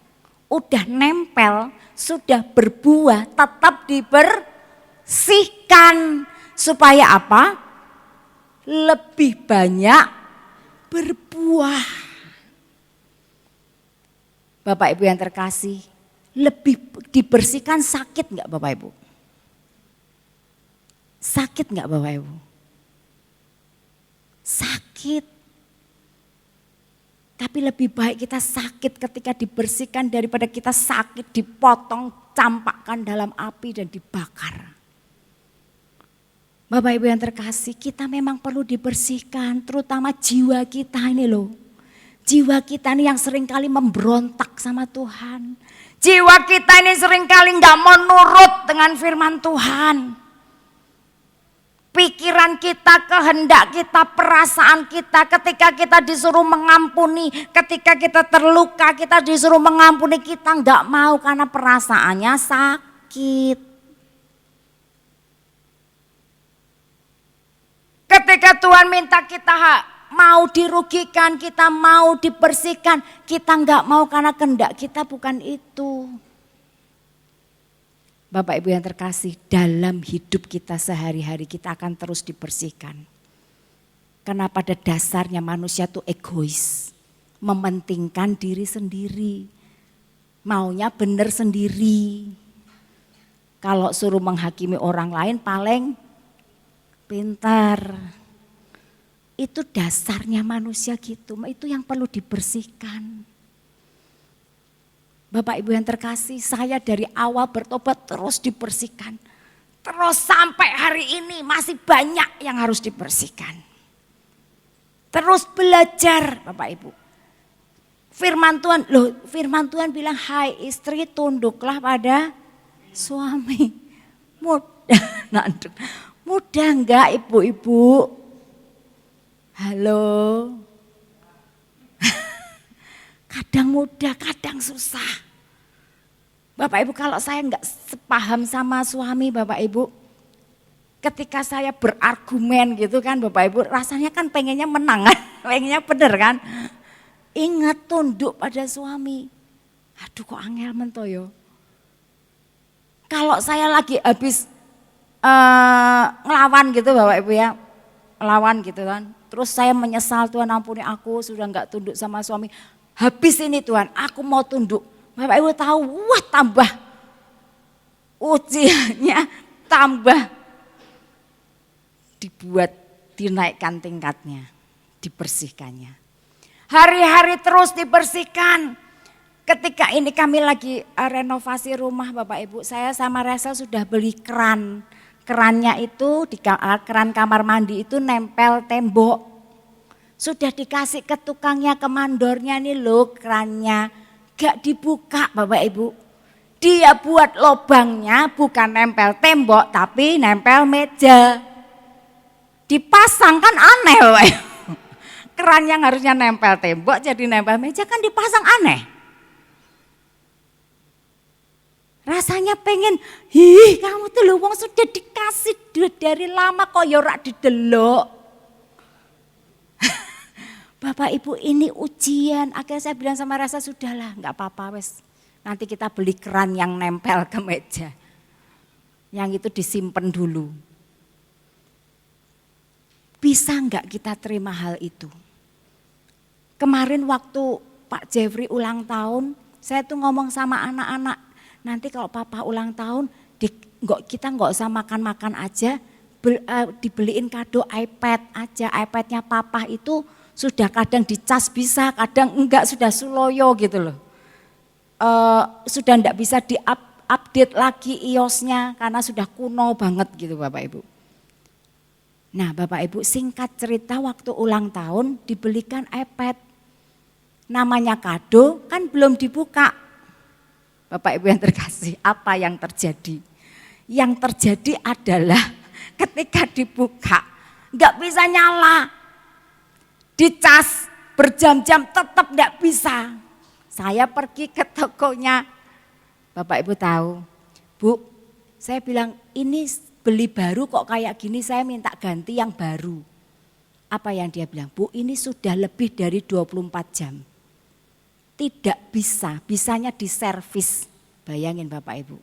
Udah nempel, sudah berbuah, tetap dibersihkan. Supaya apa? Lebih banyak berbuah. Bapak Ibu yang terkasih, lebih dibersihkan sakit enggak Bapak Ibu? Sakit enggak Bapak Ibu? Sakit. Tapi lebih baik kita sakit ketika dibersihkan daripada kita sakit dipotong, campakkan dalam api dan dibakar. Bapak Ibu yang terkasih, kita memang perlu dibersihkan, terutama jiwa kita ini loh. Jiwa kita ini yang seringkali memberontak sama Tuhan. Jiwa kita ini seringkali gak mau nurut dengan firman Tuhan. Pikiran kita, kehendak kita, perasaan kita, ketika kita disuruh mengampuni, ketika kita terluka, kita disuruh mengampuni, kita gak mau karena perasaannya sakit. Ketika Tuhan minta kita mau dirugikan, kita mau dibersihkan, kita enggak mau karena kehendak kita bukan itu. Bapak Ibu yang terkasih, dalam hidup kita sehari-hari kita akan terus dibersihkan. Karena pada dasarnya manusia itu egois, mementingkan diri sendiri, maunya benar sendiri. Kalau suruh menghakimi orang lain paling pintar. Itu dasarnya manusia gitu, itu yang perlu dibersihkan. Bapak Ibu yang terkasih, saya dari awal bertobat terus dibersihkan. Terus sampai hari ini masih banyak yang harus dibersihkan. Terus belajar Bapak Ibu. Firman Tuhan bilang, hai istri tunduklah pada suami. Mudah enggak ibu-ibu? Halo. Kadang mudah, kadang susah. Bapak Ibu, kalau saya enggak sepaham sama suami Bapak Ibu, ketika saya berargumen gitu kan Bapak Ibu, rasanya kan pengennya menang, pengennya bener kan. Ingat tunduk pada suami. Aduh kok angel mentoyo. Kalau saya lagi habis ngelawan gitu Bapak Ibu ya, ngelawan gitu kan. Terus saya menyesal, Tuhan ampuni aku sudah enggak tunduk sama suami. Habis ini Tuhan, aku mau tunduk. Bapak Ibu tahu, wah tambah ujiannya, tambah dibuat, dinaikkan tingkatnya, dibersihkannya. Hari-hari terus dibersihkan. Ketika ini kami lagi renovasi rumah Bapak Ibu, saya sama Resa sudah beli keran. Kerannya itu, keran kamar mandi itu nempel tembok. Sudah dikasih ke tukangnya, ke mandornya nih loh kerannya. Gak dibuka Bapak Ibu. Dia buat lubangnya bukan nempel tembok tapi nempel meja. Dipasang kan aneh Bapak Ibu. Keran yang harusnya nempel tembok jadi nempel meja kan dipasang aneh. Rasanya pengen, kamu tuh loh wong sudah dikasih duit dari lama kok ya ora didelok. Bapak Ibu ini ujian, akhirnya saya bilang sama Rasa sudahlah gak apa-apa wes. Nanti kita beli keran yang nempel ke meja. Yang itu disimpan dulu. Bisa gak kita terima hal itu? Kemarin waktu Pak Jeffrey ulang tahun, saya tuh ngomong sama anak-anak, nanti kalau papa ulang tahun kita gak usah makan-makan aja, dibeliin kado iPad aja. iPadnya papa itu sudah kadang dicas bisa, kadang enggak, sudah suloyo gitu loh. Sudah enggak bisa di-update lagi iOS-nya karena sudah kuno banget gitu Bapak Ibu. Nah Bapak Ibu, singkat cerita waktu ulang tahun dibelikan iPad. Namanya kado kan belum dibuka. Bapak Ibu yang terkasih, apa yang terjadi? Yang terjadi adalah ketika dibuka enggak bisa nyala. Dicas berjam-jam tetap enggak bisa. Saya pergi ke tokonya, Bapak Ibu tahu, Bu, saya bilang ini beli baru kok kayak gini, saya minta ganti yang baru. Apa yang dia bilang, Bu ini sudah lebih dari 24 jam. Tidak bisa, bisanya diservis. Bayangin Bapak Ibu.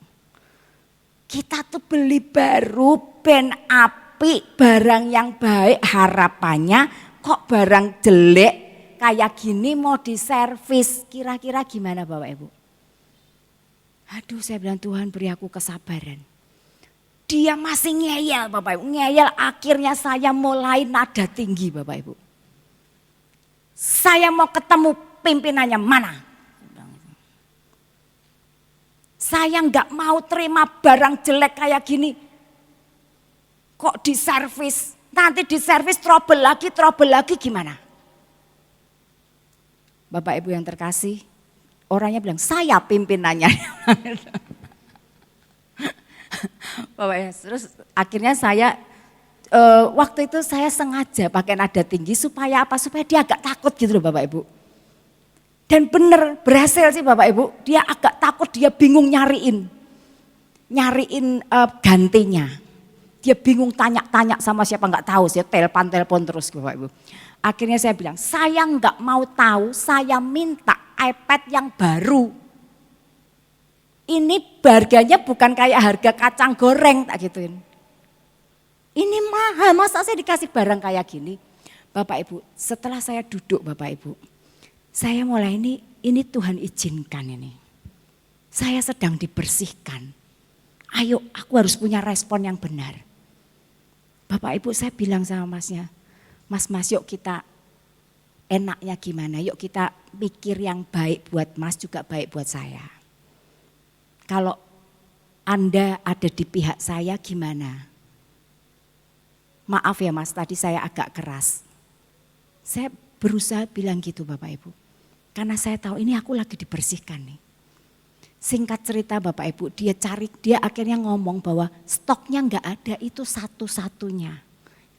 Kita tuh beli baru, ben api, barang yang baik harapannya, kok barang jelek kayak gini mau diservis, kira-kira gimana Bapak Ibu? Aduh saya bilang Tuhan beri aku kesabaran. Dia masih ngeyel Bapak Ibu, ngeyel akhirnya saya mulai nada tinggi Bapak Ibu. Saya mau ketemu pimpinannya mana? Saya enggak mau terima barang jelek kayak gini. Kok diservis? Nanti diservis trouble lagi gimana? Bapak Ibu yang terkasih, orangnya bilang saya pimpinannya. Bapak ya, terus akhirnya saya waktu itu saya sengaja pakai nada tinggi supaya apa? Supaya dia agak takut gitu loh Bapak Ibu. Dan benar berhasil sih Bapak Ibu, dia agak takut, dia bingung nyariin gantinya. Dia bingung tanya-tanya sama siapa nggak tahu, saya telepon terus Bapak Ibu. Akhirnya saya bilang, saya nggak mau tahu, saya minta iPad yang baru. Ini harganya bukan kayak harga kacang goreng tak gituin. Ini mahal, masa saya dikasih barang kayak gini? Bapak Ibu, setelah saya duduk Bapak Ibu, saya mulai ini Tuhan izinkan ini. Saya sedang dibersihkan. Ayo, aku harus punya respon yang benar. Bapak Ibu saya bilang sama masnya, mas yuk kita enaknya gimana, yuk kita pikir yang baik buat mas juga baik buat saya. Kalau Anda ada di pihak saya gimana? Maaf ya Mas, tadi saya agak keras. Saya berusaha bilang gitu Bapak Ibu. Karena saya tahu ini aku lagi dibersihkan nih. Singkat cerita Bapak Ibu, dia akhirnya ngomong bahwa stoknya nggak ada, itu satu-satunya.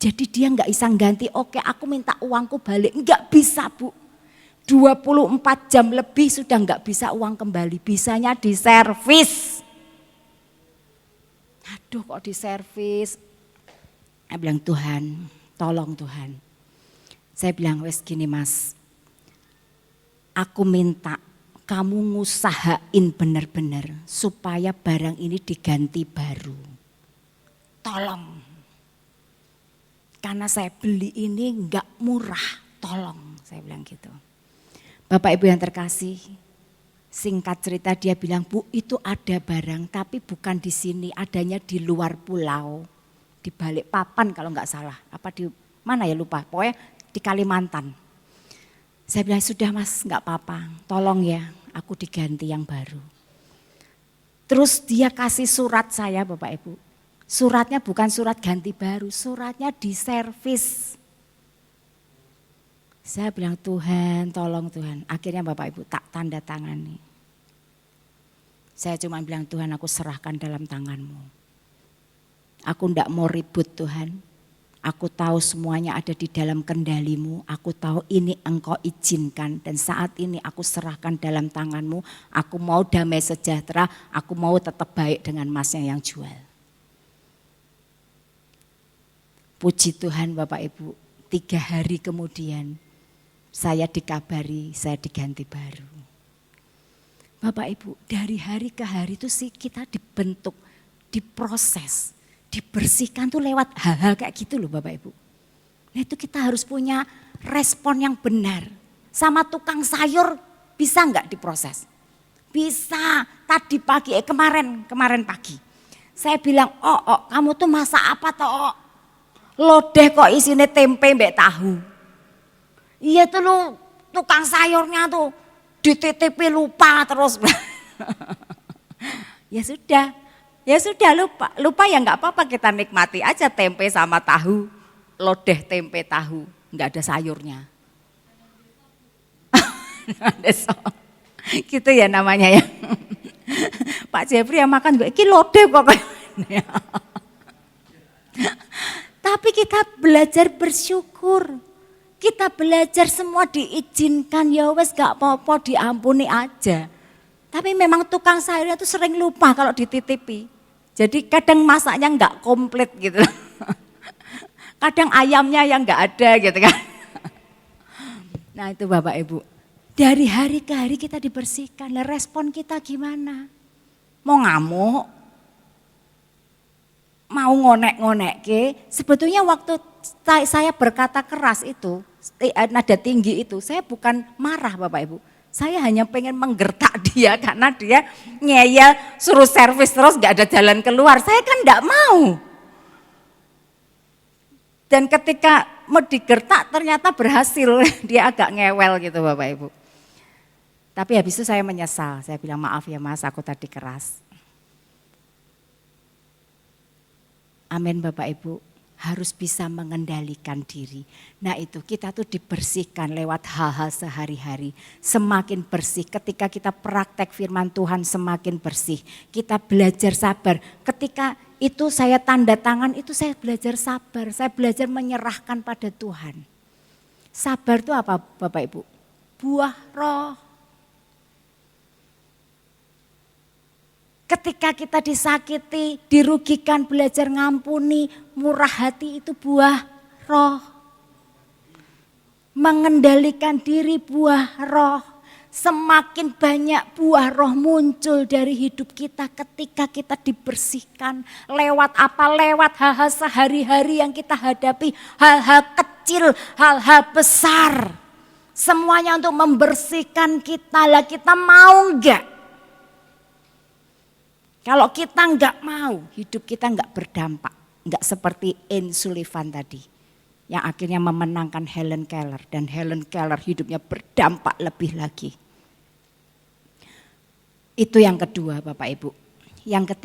Jadi dia nggak bisa ganti, oke aku minta uangku balik. Nggak bisa Bu. 24 jam lebih sudah nggak bisa uang kembali. Bisanya diservis. Aduh kok diservis. Saya bilang Tuhan, tolong Tuhan. Saya bilang wes gini Mas. Aku minta kamu ngusahain benar-benar supaya barang ini diganti baru. Tolong. Karena saya beli ini enggak murah, tolong. Saya bilang gitu. Bapak Ibu yang terkasih, singkat cerita dia bilang, Bu itu ada barang tapi bukan di sini, adanya di luar pulau. Di Balikpapan kalau enggak salah, apa di mana ya lupa, pokoknya di Kalimantan. Saya bilang sudah Mas enggak apa-apa, tolong ya aku diganti yang baru. Terus dia kasih surat saya Bapak Ibu. Suratnya bukan surat ganti baru, suratnya diservis. Saya bilang Tuhan, tolong Tuhan. Akhirnya Bapak Ibu tak tanda tangani. Saya cuma bilang Tuhan aku serahkan dalam tangan-Mu. Aku enggak mau ribut Tuhan. Aku tahu semuanya ada di dalam kendali-Mu. Aku tahu ini Engkau izinkan dan saat ini aku serahkan dalam tangan-Mu. Aku mau damai sejahtera, aku mau tetap baik dengan Masnya yang jual. Puji Tuhan Bapak Ibu, 3 hari kemudian saya dikabari saya diganti baru. Bapak Ibu, dari hari ke hari itu sih kita dibentuk, diproses. Dibersihkan tuh lewat hal-hal kayak gitu loh Bapak Ibu. Nah itu kita harus punya respon yang benar. Sama tukang sayur bisa enggak diproses? Bisa. Tadi pagi, kemarin pagi. Saya bilang, kamu tuh masak apa toh? Lodeh kok isinya tempe mbak tahu. Iya tuh lu tukang sayurnya tuh dititipi lupa terus. Ya sudah lupa ya nggak apa-apa kita nikmati aja tempe sama tahu, lodeh tempe tahu, nggak ada sayurnya. Gitu ya namanya ya. Pak Jeffrey yang makan gue, ini lodeh kok. Tapi kita belajar bersyukur, kita belajar semua diizinkan ya wes nggak apa-apa diampuni aja. Tapi memang tukang sayurnya tuh sering lupa kalau dititipi. Jadi kadang masaknya enggak komplit gitu. Kadang ayamnya yang enggak ada gitu kan. Nah itu Bapak Ibu. Dari hari ke hari kita dibersihkan. Nah, respon kita gimana? Mau ngamuk? Mau ngonek-ngonek ke? Sebetulnya waktu saya berkata keras itu, nada tinggi itu, saya bukan marah Bapak Ibu. Saya hanya pengen menggertak dia karena dia ngeyel suruh servis terus gak ada jalan keluar. Saya kan gak mau. Dan ketika mau digertak ternyata berhasil. Dia agak ngewel gitu Bapak Ibu. Tapi habis itu saya menyesal. Saya bilang maaf ya Mas aku tadi keras. Amin Bapak Ibu. Harus bisa mengendalikan diri. Nah itu kita tuh dibersihkan lewat hal-hal sehari-hari. Semakin bersih ketika kita praktek firman Tuhan semakin bersih. Kita belajar sabar. Ketika itu saya tanda tangan itu saya belajar sabar. Saya belajar menyerahkan pada Tuhan. Sabar itu apa Bapak Ibu? Buah roh. Ketika kita disakiti, dirugikan, belajar ngampuni, murah hati itu buah roh. Mengendalikan diri buah roh. Semakin banyak buah roh muncul dari hidup kita ketika kita dibersihkan. Lewat apa? Lewat hal-hal sehari-hari yang kita hadapi. Hal-hal kecil, hal-hal besar. Semuanya untuk membersihkan kita. Lah kita mau enggak? Kalau kita enggak mau, hidup kita enggak berdampak. Enggak seperti Anne Sullivan tadi. Yang akhirnya memenangkan Helen Keller. Dan Helen Keller hidupnya berdampak lebih lagi. Itu yang kedua Bapak Ibu. Yang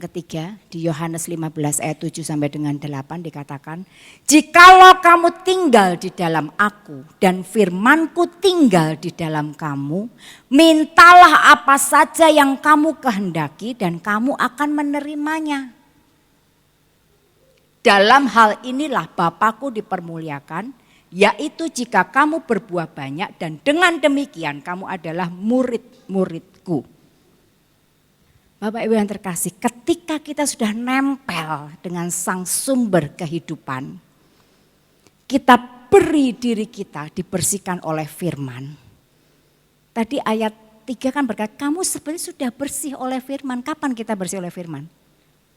ketiga di Yohanes 15 ayat 7 sampai dengan 8 dikatakan, jikalau kamu tinggal di dalam aku dan firmanku tinggal di dalam kamu, mintalah apa saja yang kamu kehendaki dan kamu akan menerimanya. Dalam hal inilah Bapakku dipermuliakan, yaitu jika kamu berbuah banyak dan dengan demikian kamu adalah murid-muridku. Bapak Ibu yang terkasih, ketika kita sudah nempel dengan sang sumber kehidupan, kita beri diri kita dibersihkan oleh firman. Tadi ayat 3 kan berkata, kamu sebenarnya sudah bersih oleh firman. Kapan kita bersih oleh firman?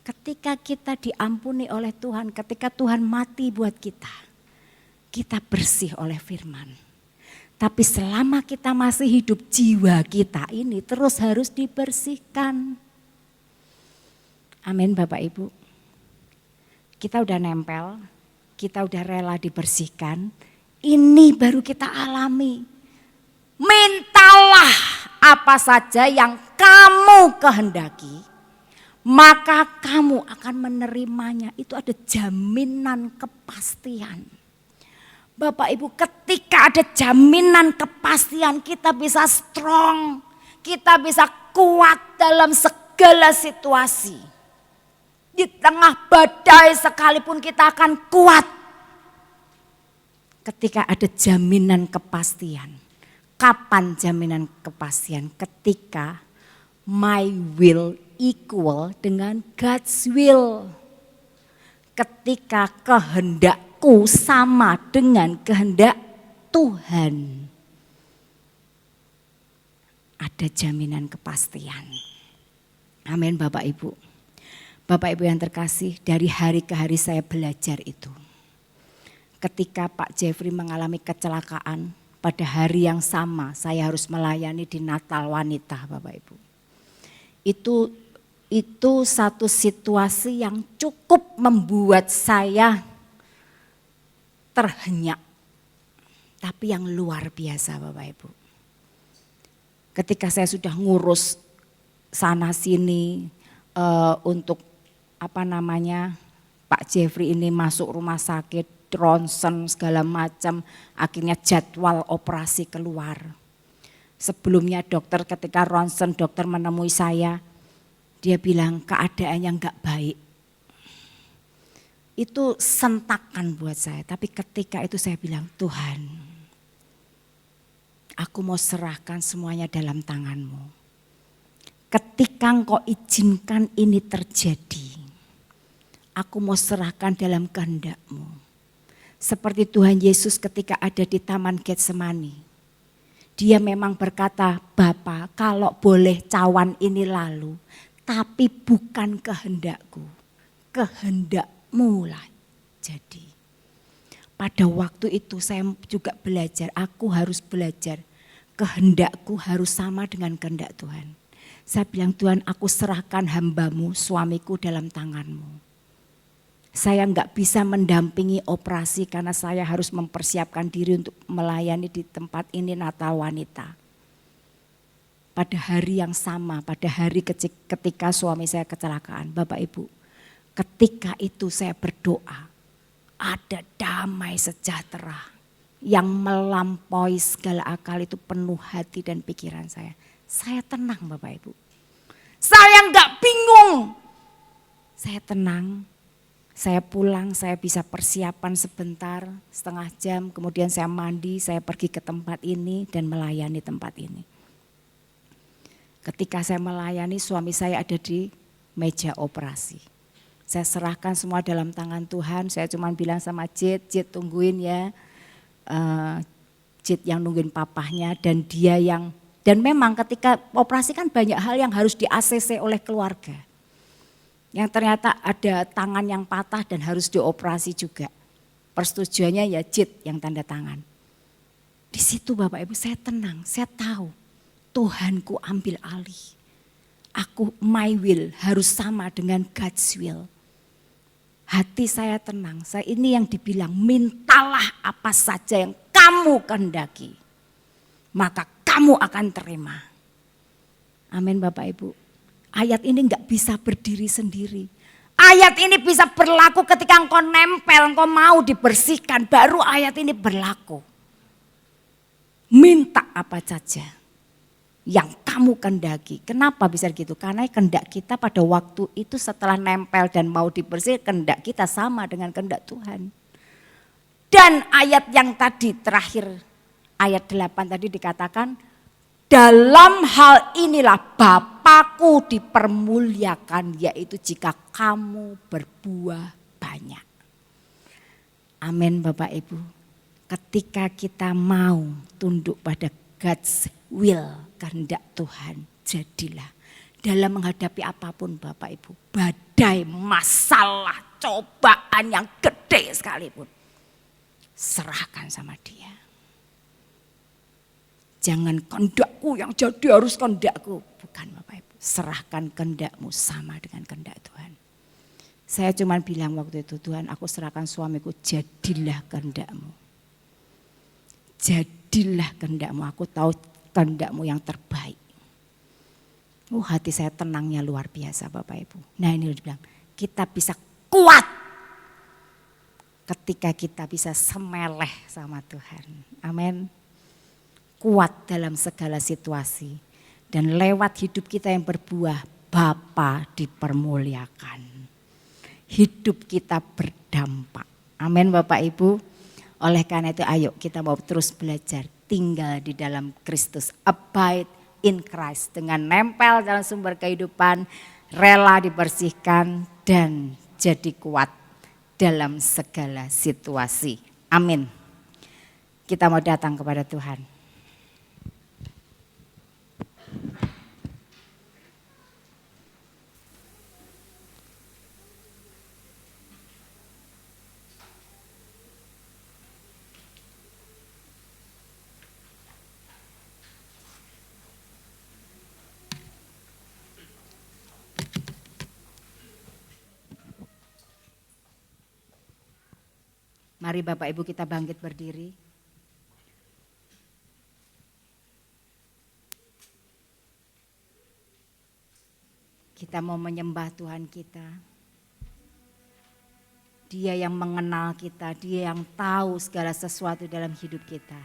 Ketika kita diampuni oleh Tuhan, ketika Tuhan mati buat kita bersih oleh firman. Tapi selama kita masih hidup, jiwa kita ini terus harus dibersihkan. Amin Bapak Ibu. Kita udah nempel, kita udah rela dibersihkan. Ini baru kita alami. Mintalah apa saja yang kamu kehendaki, maka kamu akan menerimanya. Itu ada jaminan kepastian. Bapak Ibu, ketika ada jaminan kepastian, kita bisa strong, kita bisa kuat dalam segala situasi. Di tengah badai sekalipun kita akan kuat. Ketika ada jaminan kepastian. Kapan jaminan kepastian? Ketika my will equal dengan God's will. Ketika kehendakku sama dengan kehendak Tuhan. Ada jaminan kepastian. Amin Bapak Ibu. Bapak Ibu yang terkasih, dari hari ke hari saya belajar itu. Ketika Pak Jeffrey mengalami kecelakaan, pada hari yang sama saya harus melayani di Natal Wanita Bapak Ibu. Itu satu situasi yang cukup membuat saya terhenyak. Tapi yang luar biasa Bapak Ibu. Ketika saya sudah ngurus sana sini untuk Pak Jeffrey ini masuk rumah sakit, ronsen segala macam, akhirnya jadwal operasi keluar. Sebelumnya ketika ronsen dokter menemui saya, dia bilang keadaannya enggak baik. Itu sentakan buat saya, tapi ketika itu saya bilang, Tuhan, aku mau serahkan semuanya dalam tangan-Mu. Ketika Engkau izinkan ini terjadi, aku mau serahkan dalam kehendak-Mu. Seperti Tuhan Yesus ketika ada di Taman Getsemani. Dia memang berkata, Bapa, kalau boleh cawan ini lalu, tapi bukan kehendakku, kehendak-Mu lah jadi. Pada waktu itu saya juga belajar, aku harus belajar, kehendakku harus sama dengan kehendak Tuhan. Saya bilang, Tuhan, aku serahkan hamba-Mu, suamiku dalam tangan-Mu. Saya enggak bisa mendampingi operasi karena saya harus mempersiapkan diri untuk melayani di tempat ini Natal Wanita. Pada hari yang sama, pada hari ketika suami saya kecelakaan, Bapak Ibu, ketika itu saya berdoa, ada damai sejahtera yang melampaui segala akal, itu penuh hati dan pikiran saya. Saya tenang Bapak Ibu. Saya enggak bingung. Saya tenang. Saya pulang, saya bisa persiapan sebentar, setengah jam, kemudian saya mandi, saya pergi ke tempat ini dan melayani tempat ini. Ketika saya melayani, suami saya ada di meja operasi. Saya serahkan semua dalam tangan Tuhan, saya cuma bilang sama Jit tungguin ya. Jit yang nungguin papahnya dan dan memang ketika operasi kan banyak hal yang harus di-ACC oleh keluarga. Yang ternyata ada tangan yang patah dan harus dioperasi juga. Persetujuannya ya Jit yang tanda tangan. Di situ Bapak Ibu saya tenang, saya tahu Tuhanku ambil alih. My will harus sama dengan God's will. Hati saya tenang, ini yang dibilang mintalah apa saja yang kamu kehendaki. Maka kamu akan terima. Amin Bapak Ibu. Ayat ini enggak bisa berdiri sendiri. Ayat ini bisa berlaku ketika engkau nempel, engkau mau dibersihkan, baru ayat ini berlaku. Minta apa saja yang kamu kendaki. Kenapa bisa gitu? Karena kehendak kita pada waktu itu setelah nempel dan mau dibersihkan, kehendak kita sama dengan kehendak Tuhan. Dan ayat yang tadi terakhir, ayat 8 tadi dikatakan, dalam hal inilah Bapakku dipermuliakan, yaitu jika kamu berbuah banyak. Amin Bapak Ibu. Ketika kita mau tunduk pada God's will, kehendak Tuhan, jadilah. Dalam menghadapi apapun Bapak Ibu, badai, masalah, cobaan yang gede sekalipun, serahkan sama Dia. Jangan kehendakku yang jadi harus kehendakku. Bukan Bapak Ibu. Serahkan kehendakmu sama dengan kehendak Tuhan. Saya cuma bilang waktu itu, Tuhan aku serahkan suamiku, jadilah kehendakmu. Jadilah kehendakmu, aku tahu kehendakmu yang terbaik. Hati saya tenangnya luar biasa Bapak Ibu. Nah ini dibilang, kita bisa kuat ketika kita bisa semeleh sama Tuhan. Amin. Kuat dalam segala situasi. Dan lewat hidup kita yang berbuah, Bapa dipermuliakan. Hidup kita berdampak. Amin Bapak Ibu. Oleh karena itu ayo kita mau terus belajar tinggal di dalam Kristus. Abide in Christ. Dengan nempel dalam sumber kehidupan, rela dibersihkan dan jadi kuat dalam segala situasi. Amin. Kita mau datang kepada Tuhan. Mari Bapak Ibu kita bangkit berdiri. Kita mau menyembah Tuhan kita. Dia yang mengenal kita, Dia yang tahu segala sesuatu dalam hidup kita.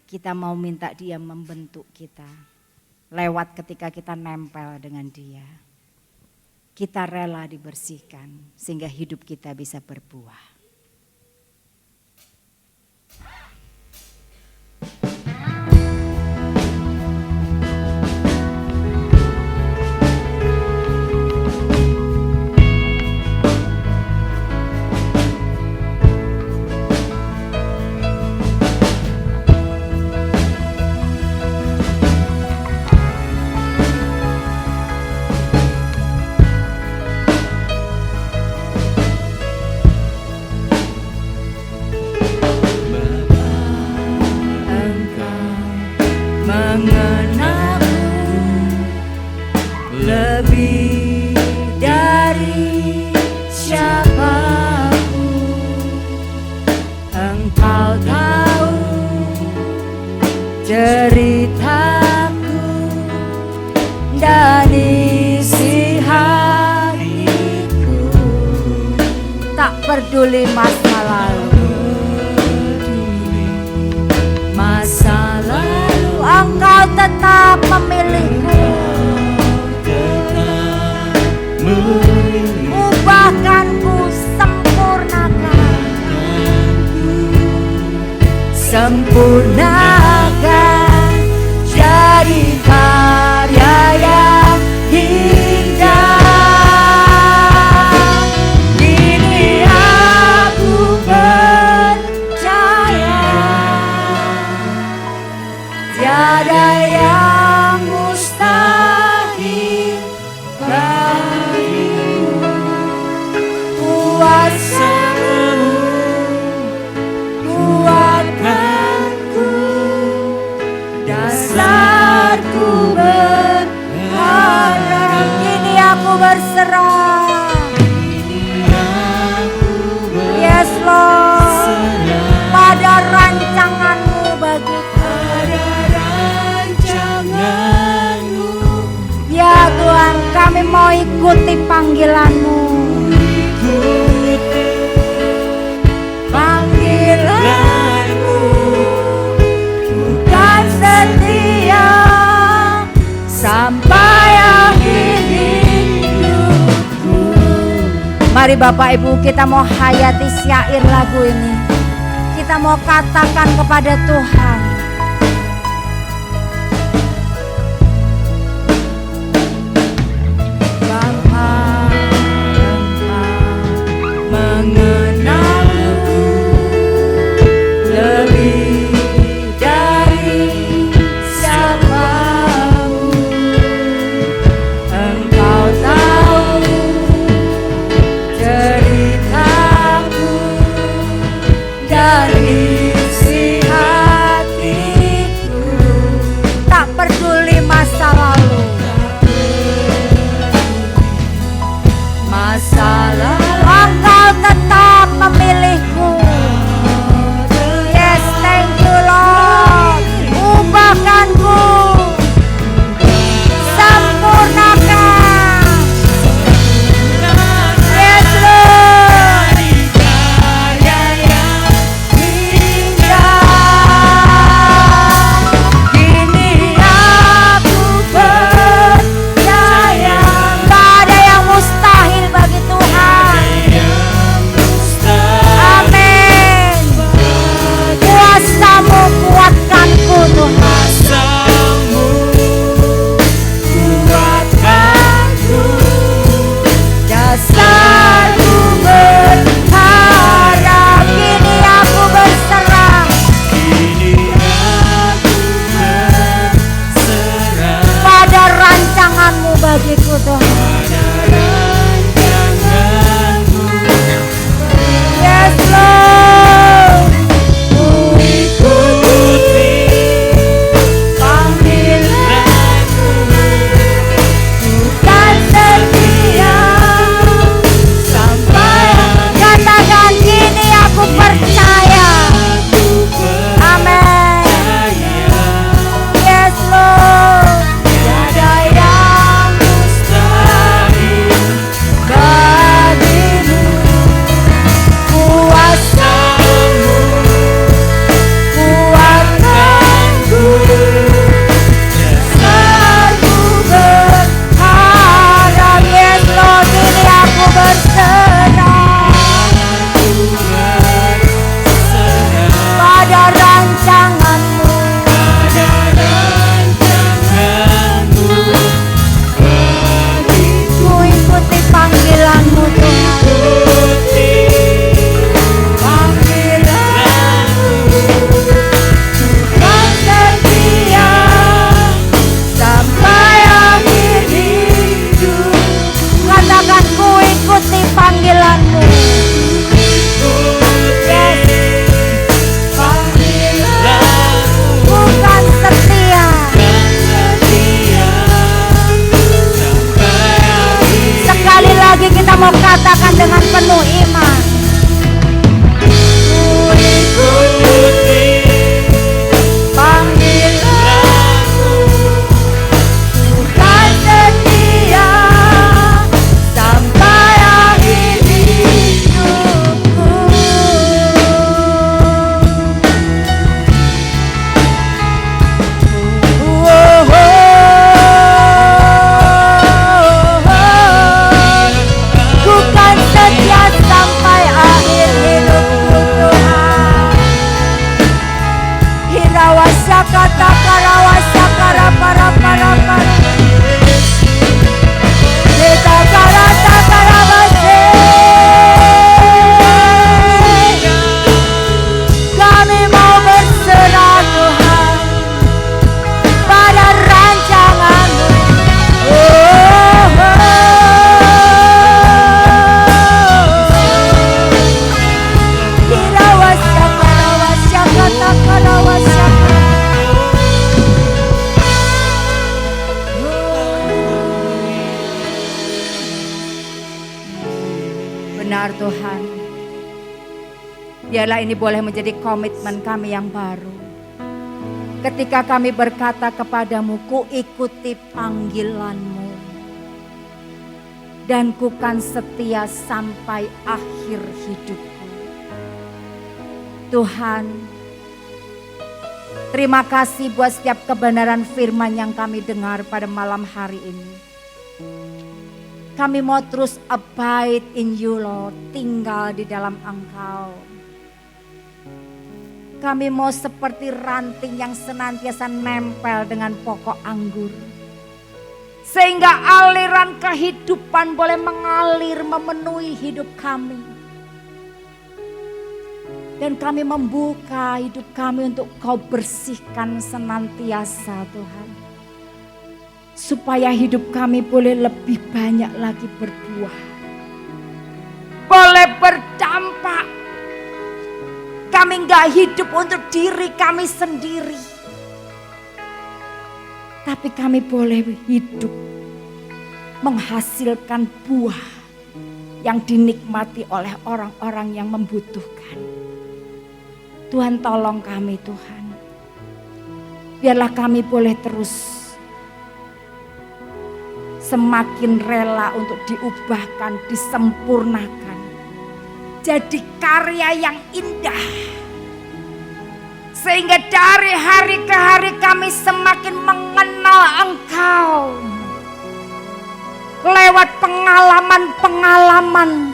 Kita mau minta Dia membentuk kita. Lewat ketika kita nempel dengan Dia. Kita rela dibersihkan sehingga hidup kita bisa berbuah. Ceritaku dan isi hatiku, Tak peduli masa lalu, masa lalu Engkau tetap memilihku. Ubahkanku, sempurnakan. Sempurnakan jadi karya yang indah. Ini aku percaya, tiada yang mustahil bagimu. Kuasamu kuatkanku, Bapak Ibu, kita mau hayati syair lagu ini. Kita mau katakan kepada Tuhan, Bapa, Engkau mengenalku lebih dari siapapun. Engkau tahu ceritaku dan isi hatiku. tak peduli masa lalu. Masalah Engkau tetap memilihku. Yes, thank you Lord. Ubahkanku, sempurnakan. Yes Lord. kini aku percaya. Tak ada yang mustahil bagi Tuhan. Amin. Kuasamu kuatkanku Tuhan. Dasarku berharap. Kini aku berserah pada rancanganmu bagiku Tuhan. Yes Lord. Bukan setia sampai Katakan kini aku percaya. Amin. Yes Lord. tiada yang mustahil bagimu. Kuasamu kuatkanku. Dasarku berharap. Yes Lord, kini aku berserah pada rancanganmu. Ku ikuti panggilanmu Tuhan. Bukan setia sampai akhir hidup. Katakan ku ikuti panggilanmu. Yes, bukan setia. Sekali lagi kita mau katakan dengan penuh iman. Bukan setia sampai akhir hidupku. Bukan setia sampai akhir hidupku Tuhan. Hirawasya kata karawasya kara para para para. Kita karata karawase. Kami mau berserah Tuhan pada rancanganmu. Hirawasya karawasya kata karawasya. Benar Tuhan. Biarlah ini boleh menjadi komitmen kami yang baru. Ketika kami berkata kepadamu, ku ikuti panggilanmu. Dan ku kan setia sampai akhir hidupku. Tuhan, terima kasih buat setiap kebenaran firman yang kami dengar pada malam hari ini. Kami mau terus abide in you Lord, tinggal di dalam Engkau. Kami mau seperti ranting yang senantiasa nempel dengan pokok anggur. Sehingga aliran kehidupan boleh mengalir memenuhi hidup kami. Dan kami membuka hidup kami untuk Kau bersihkan senantiasa Tuhan. Supaya hidup kami boleh lebih banyak lagi berbuah. Boleh berdampak. Kami gak hidup untuk diri kami sendiri. Tapi kami boleh hidup menghasilkan buah yang dinikmati oleh orang-orang yang membutuhkan. Tuhan tolong kami Tuhan. Biarlah kami boleh terus semakin rela untuk diubahkan, disempurnakan. Jadi karya yang indah. Sehingga dari hari ke hari kami semakin mengenal Engkau. Lewat pengalaman-pengalaman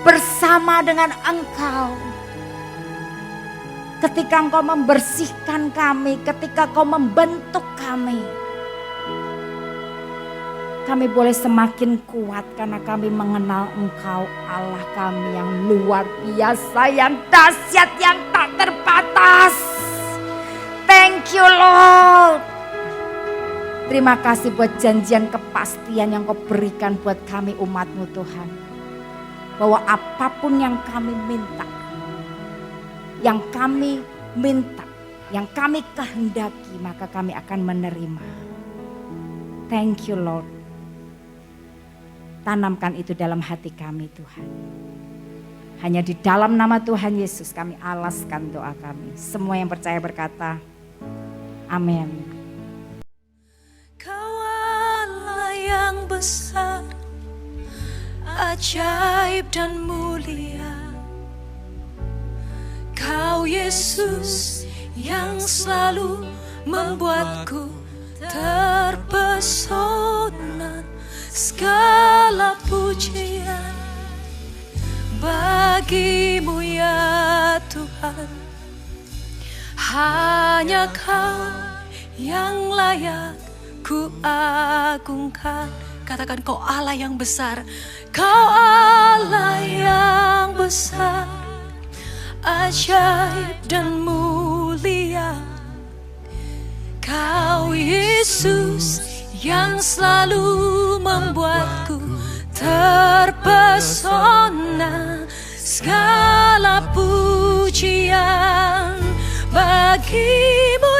bersama dengan Engkau. Ketika Engkau membersihkan kami, ketika Kau membentuk kami. Kami boleh semakin kuat karena kami mengenal Engkau Allah kami yang luar biasa, yang dahsyat, yang tak terbatas. Thank you Lord. Terima kasih buat janjian kepastian yang Kau berikan buat kami umat-Mu Tuhan. Bahwa apapun yang kami minta, yang kami minta, yang kami kehendaki, maka kami akan menerima. Thank you Lord. Tanamkan itu dalam hati kami Tuhan. Hanya di dalam nama Tuhan Yesus kami alaskan doa kami. Semua yang percaya berkata, amin. Kau Allah yang besar, ajaib dan mulia. Kau Yesus yang selalu membuatku terpesona. Segala pujian bagi-Mu ya Tuhan. Hanya Kau yang layak ku agungkan. Katakan, Kau Allah yang besar. Kau Allah yang besar, ajaib dan mulia. Kau Yesus yang selalu membuatku terpesona. Segala pujian bagi-Mu